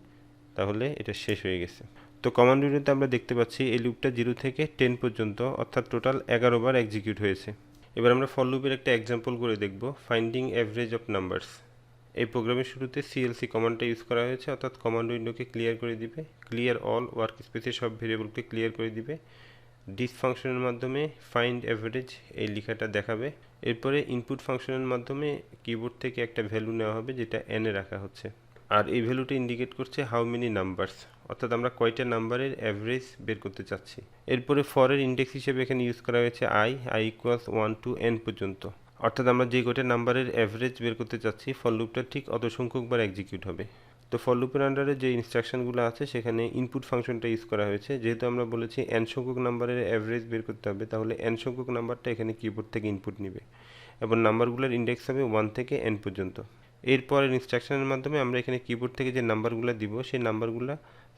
তাহলে এটা শেষ হয়ে গেছে। তো কমান্ড উইন্ডোতে আমরা দেখতে পাচ্ছি এই লুপটা 0 থেকে 10 পর্যন্ত অর্থাৎ টোটাল 11 বার এক্সিকিউট হয়েছে। এবার আমরা ফর লুপের একটা এক্সাম্পল করে দেখব, ফাইন্ডিং এভারেজ অফ নাম্বারস। এই প্রোগ্রামের শুরুতে সিএলসি কমান্ডটা ইউজ করা হয়েছে, অর্থাৎ কমান্ড উইন্ডোকে ক্লিয়ার করে দিবে, ক্লিয়ার অল ওয়ার্ক স্পেসের সব ভেরিয়েবলকে ক্লিয়ার করে দিবে। ডিস ফাংশনের মাধ্যমে ফাইন্ড এভারেজ এই লেখাটা দেখাবে। এরপরে ইনপুট ফাংশনের মাধ্যমে কিবোর্ড থেকে একটা ভ্যালু নেওয়া হবে যেটা n এ রাখা হচ্ছে, আর এই ভ্যালুটা ইন্ডিকেট করছে হাউ মেনি নাম্বারস, অর্থাৎ আমরা কয়টা নাম্বারের অ্যাভারেজ বের করতে চাচ্ছি। এরপরে ফরের ইন্ডেক্স হিসেবে এখানে ইউজ করা হয়েছে i ইকুয়ালস 1 to n পর্যন্ত, অর্থাৎ আমরা যে কয়টা নাম্বারের অ্যাভারেজ বের করতে চাচ্ছি ফর লুপটা ঠিক অত সংখ্যকবার এক্সিকিউট হবে। তো ফর লুপের আন্ডারে যে ইনস্ট্রাকশনগুলো আছে সেখানে ইনপুট ফাংশনটা ইউজ করা হয়েছে, যেহেতু আমরা বলেছি n সংখ্যক নাম্বারের অ্যাভারেজ বের করতে হবে, তাহলে n সংখ্যক নাম্বারটা এখানে কিবোর্ড থেকে ইনপুট নেবে এবং নাম্বারগুলোর ইন্ডেক্স হবে 1 থেকে n পর্যন্ত। এরপরের ইনস্ট্রাকশনের মাধ্যমে আমরা এখানে কিবোর্ড থেকে যে নাম্বারগুলো দিব সেই নাম্বারগুলো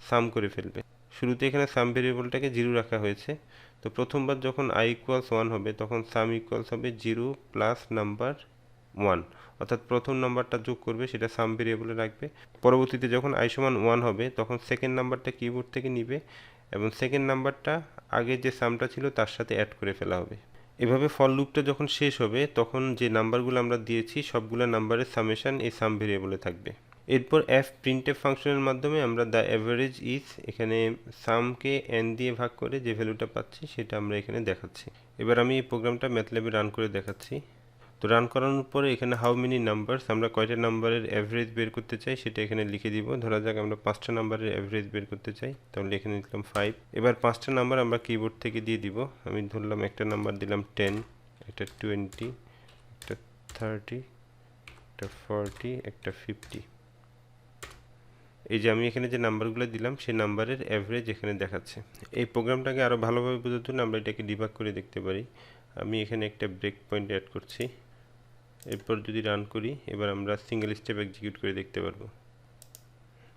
সাম করে ফেলবে। শুরুতে এখানে সাম ভেরিয়েবলটাকে 0 রাখা হয়েছে। তো প্রথমবার যখন i ইকুয়ালস 1 হবে তখন সাম ইকুয়ালস হবে 0 প্লাস নাম্বার 1, অর্থাৎ প্রথম নাম্বারটা যোগ করবে সেটা সাম ভেরিয়েবলে রাখবে। পরবর্তীতে যখন i সমান 1 হবে তখন সেকেন্ড নাম্বারটা কিবোর্ড থেকে নিবে এবং সেকেন্ড নাম্বারটা আগে যে সামটা ছিল তার সাথে অ্যাড করে ফেলা হবে। এভাবে ফর লুপটা যখন শেষ হবে তখন যে নাম্বারগুলো আমরা দিয়েছি সবগুলো নাম্বারের সামেশন এই সাম ভেরিয়েবলে থাকবে। এরপর f প্রিন্টএফ ফাংশনের মাধ্যমে আমরা দ্য অ্যাভারেজ ইজ এখানে সামকে n দিয়ে ভাগ করে যে ভ্যালুটা পাচ্ছি সেটা আমরা এখানে দেখাচ্ছি। এবার আমি এই প্রোগ্রামটা ম্যাথল্যাবে রান করে দেখাচ্ছি। তো রান করানোর পরে এখানে হাউ মেনি নাম্বারস, আমরা কয়টা নাম্বারের অ্যাভারেজ বের করতে চাই সেটা এখানে লিখে দিব। ধরা যাক আমরা 5টা নাম্বারের অ্যাভারেজ বের করতে চাই, তাহলে এখানে লিখলাম 5। এবার 5টা নাম্বার আমরা কিবোর্ড থেকে দিয়ে দিব। আমি ধরলাম একটা নাম্বার দিলাম 10, একটা 20, একটা 30, একটা 40, একটা 50। এই যে আমি এখানে যে নাম্বারগুলো দিলাম সেই নাম্বারের অ্যাভারেজ এখানে দেখাচ্ছে। এই প্রোগ্রামটাকে আরও ভালোভাবে বোঝার জন্য আমরা এটাকে ডিবাগ করে দেখতে পারি। আমি এখানে একটা ব্রেক পয়েন্ট অ্যাড করছি, এরপর যদি রান করি এবার আমরা সিঙ্গেল স্টেপ এক্সিকিউট করে দেখতে পারবো।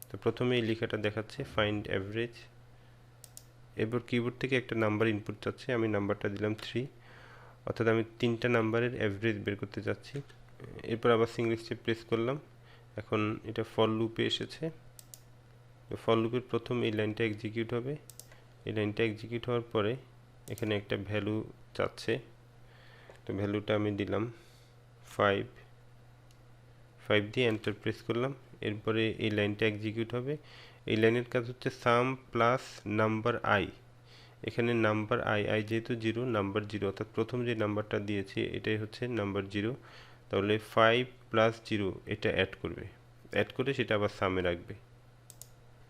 তো প্রথমে এই লেখাটা দেখাচ্ছে ফাইন্ড অ্যাভারেজ, এরপর কিবোর্ড থেকে একটা নাম্বার ইনপুট চাচ্ছে, আমি নাম্বারটা দিলাম 3, অর্থাৎ আমি 3টা নাম্বারের অ্যাভারেজ বের করতে চাচ্ছি। এরপর আবার সিঙ্গেল স্টেপ প্রেস করলাম, এখন এটা ফর লুপে এসেছে। তো ফর লুপের প্রথম এই লাইনটা এক্সিকিউট হবে, এই লাইনটা এক্সিকিউট হওয়ার পরে এখানে একটা ভ্যালু চাচ্ছে, তো ভ্যালুটা আমি দিলাম 5 দিয়ে এন্টার প্রেস করলাম। এরপরে এই লাইনটা এক্সিকিউট হবে, এই লাইনের কাজ হচ্ছে সাম প্লাস নাম্বার i, এখানে নাম্বার i যেহেতু 0 নাম্বার 0, অর্থাৎ প্রথম যে নাম্বারটা দিয়েছি এটাই হচ্ছে নাম্বার 0, তাহলে 5 প্লাস 0 এটা অ্যাড করবে, অ্যাড করে সেটা আবার সামে রাখবে।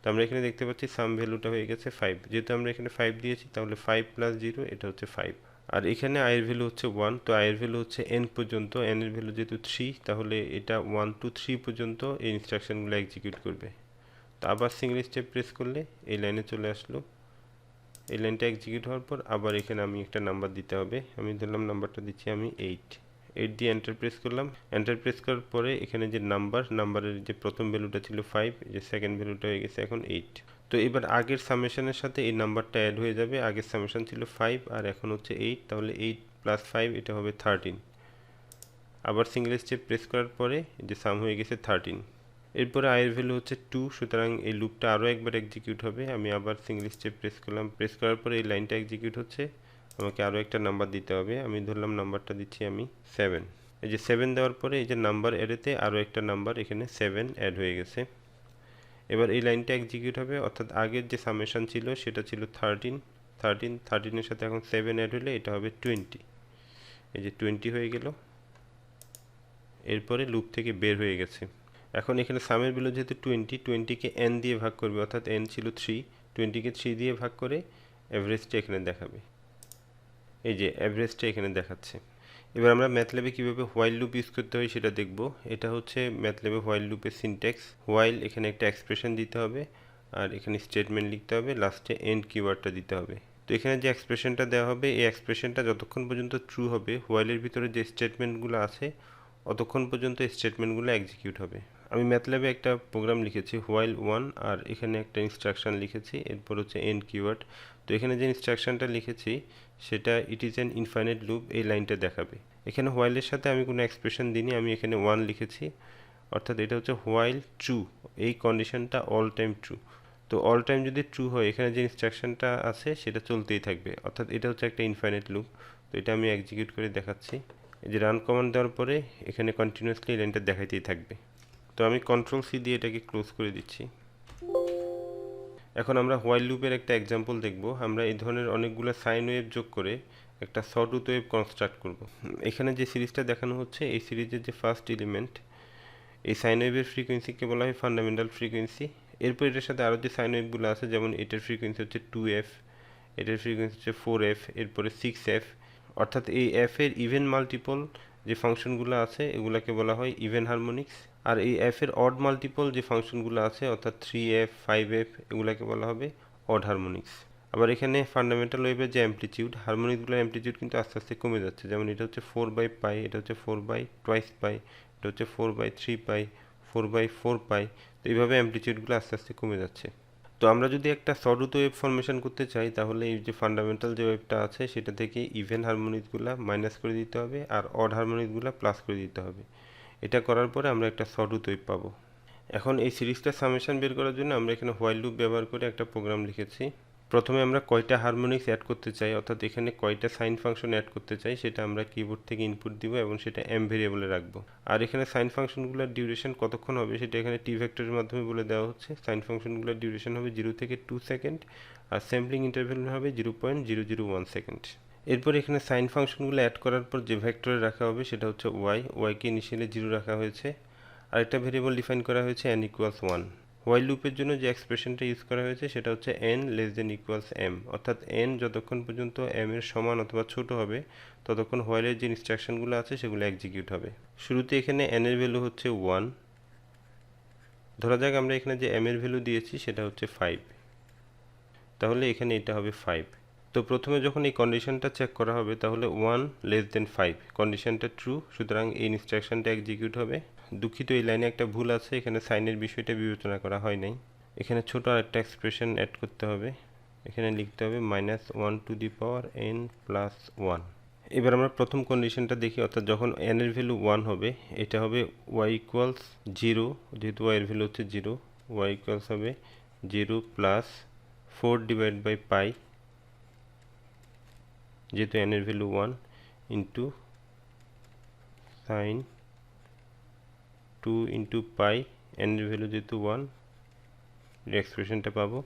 তো আমরা এখানে দেখতে পাচ্ছি সাম ভ্যালুটা হয়ে গেছে 5, যেহেতু আমরা এখানে 5 দিয়েছি তাহলে 5 প্লাস 0 এটা হচ্ছে 5। আর এখানে i এর ভ্যালু হচ্ছে 1, তো i এর ভ্যালু হচ্ছে n পর্যন্ত, n এর ভ্যালু যেহেতু 3 তাহলে এটা 1 to 3 পর্যন্ত এই ইনস্ট্রাকশনগুলো এক্সিকিউট করবে। তো আবার সিঙ্গেল স্টেপ প্রেস করলে এই লাইনে চলে আসলো। এই লাইনটা এক্সিকিউট হওয়ার পর আবার এখানে আমি একটা নাম্বার দিতে হবে, আমি ধরলাম নাম্বারটা দিচ্ছি আমি 8 দিয়ে এন্টার প্রেস করলাম। এন্টার প্রেস করার পরে এখানে যে নাম্বারের যে প্রথম ভ্যালুটা ছিল 5, যে সেকেন্ড ভ্যালুটা হয়ে গেছে এখন 8। তো এবার আগের সামেশনের সাথে এই নাম্বারটা অ্যাড হয়ে যাবে, আগের সামেশন ছিল 5 আর এখন হচ্ছে 8, তাহলে 8 প্লাস 5 এটা হবে 13। আবার সিঙ্গেল স্টেপ প্রেস করার পরে যে সাম হয়ে গেছে 13। এরপরে i এর ভ্যালু হচ্ছে 2, সুতরাং এই লুপটা আরও একবার এক্সিকিউট হবে। আমি আবার সিঙ্গেল স্টেপ প্রেস করলাম, প্রেস করার পরে এই লাইনটা এক্সিকিউট হচ্ছে, আমাকে আরও একটা নাম্বার দিতে হবে, আমি ধরলাম নাম্বারটা দিচ্ছি আমি 7। এই যে 7 দেওয়ার পরে এই যে নাম্বার অ্যারেতে আরও একটা নাম্বার এখানে 7 অ্যাড হয়ে গেছে। এবার এই লাইনটা এক্সিকিউট হবে, অর্থাৎ আগের যে সামেশন ছিল সেটা ছিল 13 এর সাথে এখন 7 অ্যাড হলে এটা হবে 20, এই যে 20 হয়ে গেল। এরপরে লুপ থেকে বের হয়ে গেছে। এখন এখানে সামের ভ্যালু যেহেতু 20কে n দিয়ে ভাগ করবে, অর্থাৎ n ছিল 3, 20কে 3 দিয়ে ভাগ করে অ্যাভারেজটা এখানে দেখাবে, এই যে অ্যাভারেজটা এখানে দেখাচ্ছে। এবার আমরা ম্যাথল্যাবে কীভাবে হোয়াইল লুপ ইউজ করতে হয় সেটা দেখব। এটা হচ্ছে ম্যাথল্যাবে হোয়াইল লুপের সিনট্যাক্স। হোয়াইল, এখানে একটা এক্সপ্রেশন দিতে হবে, আর এখানে স্টেটমেন্ট লিখতে হবে, লাস্টে এন্ড কিওয়ার্ডটা দিতে হবে। তো এখানে যে এক্সপ্রেশনটা দেওয়া হবে, এই এক্সপ্রেশনটা যতক্ষণ পর্যন্ত ট্রু হবে, হোয়াইলের ভিতরে যে স্টেটমেন্টগুলো আছে অতক্ষণ পর্যন্ত স্টেটমেন্টগুলো এক্সিকিউট হবে। আমি ম্যাথল্যাবে একটা প্রোগ্রাম লিখেছি হোয়াইল 1, আর এখানে একটা ইনস্ট্রাকশন লিখেছি, এরপর হচ্ছে এন্ড কিওয়ার্ড। তো এখানে যে ইনস্ট্রাকশনটা লিখেছি সেটা it is an infinite loop, এই লাইনটা দেখাবে। এখানে হোয়াইলের সাথে আমি কোনো এক্সপ্রেশন দিইনি, আমি এখানে 1 লিখেছি, অর্থাৎ এটা হচ্ছে হোয়াইল ট্রু, এই কন্ডিশনটা অল টাইম ট্রু। তো অল টাইম যদি ট্রু হয়, এখানে যে ইনস্ট্রাকশনটা আছে সেটা চলতেই থাকবে, অর্থাৎ এটা হচ্ছে একটা ইনফাইনাইট লুপ। তো এটা আমি এক্সিকিউট করে দেখাচ্ছি। এই যে রান কমান্ড দেওয়ার পরে এখানে কন্টিনিউয়াসলি লাইনটা দেখাইতেই থাকবে। তো আমি কন্ট্রোল সি দিয়ে এটাকে ক্লোজ করে দিচ্ছি। এখন আমরা হোয়াইল লুপের একটা এক্সাম্পল দেখব। আমরা এই ধরনের অনেকগুলো সাইন ওয়েভ যোগ করে একটা সটুথ ওয়েভ কনস্ট্রাক্ট করব। এখানে যে সিরিজটা দেখানো হচ্ছে, এই সিরিজের যে ফার্স্ট এলিমেন্ট, এই সাইন ওয়েভের ফ্রিকোয়েন্সিকে বলা হয় ফান্ডামেন্টাল ফ্রিকোয়েন্সি। এরপর এটার সাথে আরও যে সাইন ওয়েভগুলো আছে, যেমন এটার ফ্রিকোয়েন্সি হচ্ছে 2f, এটার ফ্রিকোয়েন্সি হচ্ছে 4f, এরপরে 6f, অর্থাৎ এই f এর ইভেন মাল্টিপল যে ফাংশনগুলো আছে এগুলাকে বলা হয় ইভেন হারমোনিক্স। আর এই f এর অড মাল্টিপল যে ফাংশনগুলো আছে, অর্থাৎ 3f, 5f, এগুলাকে বলা হবে অড হারমোনিক্স। আবার এখানে ফান্ডামেন্টাল ওয়েভের যে অ্যামপ্লিটিউড, হারমোনিকগুলোর অ্যামপ্লিটিউড কিন্তু আস্তে আস্তে কমে যাচ্ছে। যেমন এটা হচ্ছে 4/π, এটা হচ্ছে 4/2π, এটা হচ্ছে 4/3π, 4/4π। তো এইভাবে অ্যামপ্লিটিউডগুলো আস্তে আস্তে কমে যাচ্ছে। তো আমরা যদি একটা সটুথ ওয়েভ ফরমেশন করতে চাই, তাহলে এই যে ফান্ডামেন্টাল যে ওয়েভটা আছে সেটা থেকে ইভেন হারমোনিকগুলো মাইনাস করে দিতে হবে, আর অড হারমোনিকগুলো প্লাস করে দিতে হবে। এটা করার পরে আমরা একটা সটুথ ওয়েভ পাবো। এখন এই সিরিজটা সামেশন বের করার জন্য আমরা এখানে হোয়াইল লুপ ব্যবহার করে একটা প্রোগ্রাম লিখেছি। প্রথমে আমরা কয়টা হারমোনিক্স অ্যাড করতে চাই, অর্থাৎ এখানে কয়টা সাইন ফাংশন অ্যাড করতে চাই, সেটা আমরা কিবোর্ড থেকে ইনপুট দিব এবং সেটা এম ভেরিয়েবলে রাখবো। আর এখানে সাইন ফাংশনগুলোর ডিউরেশন কতক্ষণ হবে সেটা এখানে টি ভেক্টরের মাধ্যমে বলে দেওয়া হচ্ছে। সাইন ফাংশনগুলোর ডিউরেশন হবে 0 থেকে 2 সেকেন্ড, আর স্যাম্পলিং ইন্টারভ্যাল হবে 0.001 সেকেন্ড। এরপর এখানে সাইন ফাংশনগুলো অ্যাড করার পর যে ভেক্টরে রাখা হবে সেটা হচ্ছে ওয়াইকে ইনিশিয়ালি 0 রাখা হয়েছে। আরেকটা ভেরিয়েবল ডিফাইন করা হয়েছে n=1। হোয়াইল লুপের জন্য যে এক্সপ্রেশনটা ইউজ করা হয়েছে সেটা হচ্ছে n<m, অর্থাৎ n যতক্ষণ পর্যন্ত m এর সমান অথবা ছোট হবে ততক্ষণ হোয়াইলের যে ইনস্ট্রাকশনগুলো আছে সেগুলো এক্সিকিউট হবে। শুরুতে এখানে n এর ভ্যালু হচ্ছে 1, ধরা যাক আমরা এখানে যে m এর ভ্যালু দিয়েছি সেটা হচ্ছে 5, তাহলে এখানে এটা হবে 5। তো প্রথমে যখন এই কন্ডিশনটা চেক করা হবে তাহলে 1<5 কন্ডিশনটা ট্রু, সুতরাং এই ইনস্ট্রাকশনটা এক্সিকিউট হবে। দুঃখিত, এই লাইনে একটা ভুল আছে, এখানে সাইনের বিষয়টা বিবেচনা করা হয় নাই। এখানে ছোট আরেকটা এক্সপ্রেশন অ্যাড করতে হবে, এখানে লিখতে হবে -1n+1। এবার আমরা প্রথম কন্ডিশনটা দেখি, অর্থাৎ যখন n এর ভ্যালু 1 হবে এটা হবে y=0, যেহেতু y এর ভ্যালু হচ্ছে 0, y হবে 0 প্লাস 4/π, যেহেতু n এর ভ্যালু 1, ইন্টু সাইন 2 ইন্টু পাই, n এর ভ্যালু যেহেতু 1, এই এক্সপ্রেশনটা পাবো।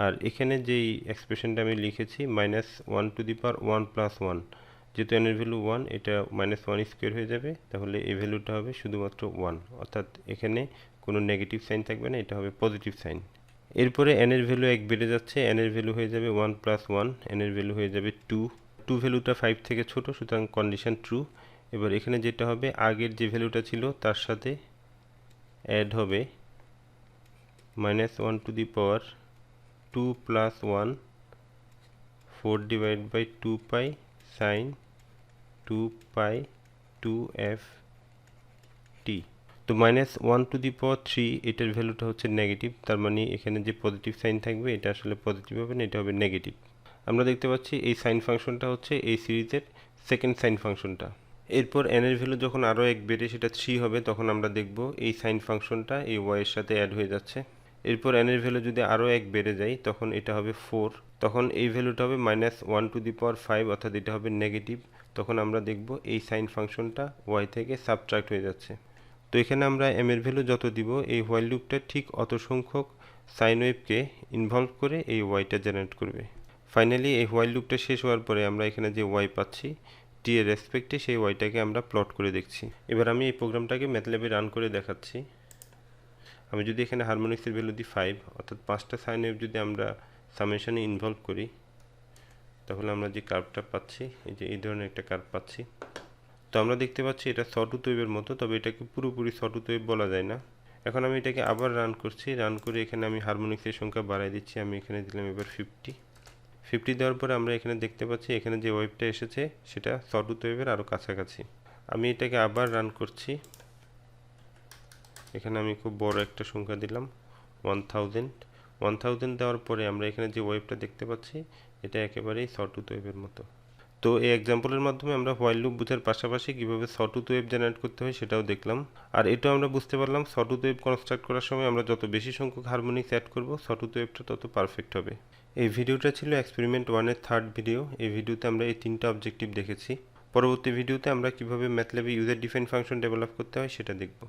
আর এখানে যেই এক্সপ্রেশনটা আমি লিখেছি -1^1+1, যেহেতু n এর ভ্যালু 1, এটা -1² হয়ে যাবে, তাহলে এই ভ্যালুটা হবে শুধুমাত্র 1, অর্থাৎ এখানে কোনো নেগেটিভ সাইন থাকবে না, এটা হবে পজিটিভ সাইন। এরপরে n এর ভ্যালু 1 বেড়ে যাচ্ছে, n এর ভ্যালু হয়ে যাবে 1+1, n এর ভ্যালু হয়ে যাবে 2 ভ্যালুটা 5 থেকে ছোট, সুতরাং কন্ডিশন ট্রু। এবার এখানে যেটা হবে, আগের যে ভ্যালুটা ছিল তার সাথে অ্যাড হবে -1^2 + 1 4/2π sin 2π 2f(t). তো -1^3 এটার ভ্যালুটা হচ্ছে নেগেটিভ, তার মানে এখানে যে পজিটিভ সাইন থাকবে এটা আসলে পজিটিভ হবে না, এটা হবে নেগেটিভ। আমরা দেখতে পাচ্ছি এই সাইন ফাংশনটা হচ্ছে এই সিরিজের সেকেন্ড সাইন ফাংশনটা। এরপর n এর ভ্যালু যখন আরও 1 বেড়ে সেটা 3 হবে, তখন আমরা দেখব এই সাইন ফাংশনটা এই y এর সাথে অ্যাড হয়ে যাচ্ছে। এরপর n এর ভ্যালু যদি আরও 1 বেড়ে যায় তখন এটা হবে 4, তখন এই ভ্যালুটা হবে -1^5, অর্থাৎ এটা হবে নেগেটিভ। তখন আমরা দেখব এই সাইন ফাংশনটা y থেকে সাবট্রাক্ট হয়ে যাচ্ছে। তো এখানে আমরা m এর ভ্যালু যত দিব, এই হোয়াইল লুপটা ঠিক অত সংখ্যক সাইন ওয়েভকে ইনভলভ করে এই ওয়াইটা জেনারেট করবে। ফাইনালি এই হোয়াইল লুপটা শেষ হওয়ার পরে আমরা এখানে যে ওয়াই পাচ্ছি টি এর রেসপেক্টে, সেই ওয়াইটাকে আমরা প্লট করে দেখছি। এবার আমি এই প্রোগ্রামটাকে ম্যাথল্যাবে রান করে দেখাচ্ছি। আমি যদি এখানে হারমোনিক্সের ভ্যালু দিই 5, অর্থাৎ 5টা সাইন ওয়েভ যদি আমরা সামেশনে ইনভলভ করি তাহলে আমরা যে কার্ভটা পাচ্ছি, এই যে এই ধরনের একটা কার্ভ পাচ্ছি। তো আমরা দেখতে পাচ্ছি এটা সটুথ ওয়েভের মতো, তবে এটাকে পুরোপুরি সটুথ ওয়েভ বলা যায় না। এখন আমি এটাকে আবার রান করছি, রান করে এখানে আমি হারমোনিক্সের সংখ্যা বাড়াই দিচ্ছি। আমি এখানে দিলাম এবার 50 দেওয়ার পরে আমরা এখানে দেখতে পাচ্ছি এখানে যে ওয়েভটা এসেছে সেটা সটুথ ওয়েভের আরও কাছাকাছি। আমি এটাকে আবার রান করছি, এখানে আমি খুব বড় একটা সংখ্যা দিলাম 1000 দেওয়ার পরে আমরা এখানে যে ওয়েভটা দেখতে পাচ্ছি এটা একেবারেই সটুথ ওয়েভের মতো। তো এই এক্সাম্পলের মাধ্যমে আমরা হোয়াইল লুপ বোঝার পাশাপাশি কীভাবে সটুথ ওয়েভ জেনারেট করতে হয় সেটাও দেখলাম। আর এটাও আমরা বুঝতে পারলাম সটুথ ওয়েভ কনস্ট্রাক্ট করার সময় আমরা যত বেশি সংখ্যক হারমোনিক্স অ্যাড করব সটুথ ওয়েভটা তত পারফেক্ট হবে। এই ভিডিওটা ছিল এক্সপেরিমেন্ট 1-এর থার্ড ভিডিও। এই ভিডিওতে আমরা এই 3টা অবজেক্টিভ দেখেছি। পরবর্তী ভিডিওতে আমরা কীভাবে ম্যাথল্যাবে ইউজার ডিফাইন্ড ফাংশন ডেভেলপ করতে হয় সেটা দেখব।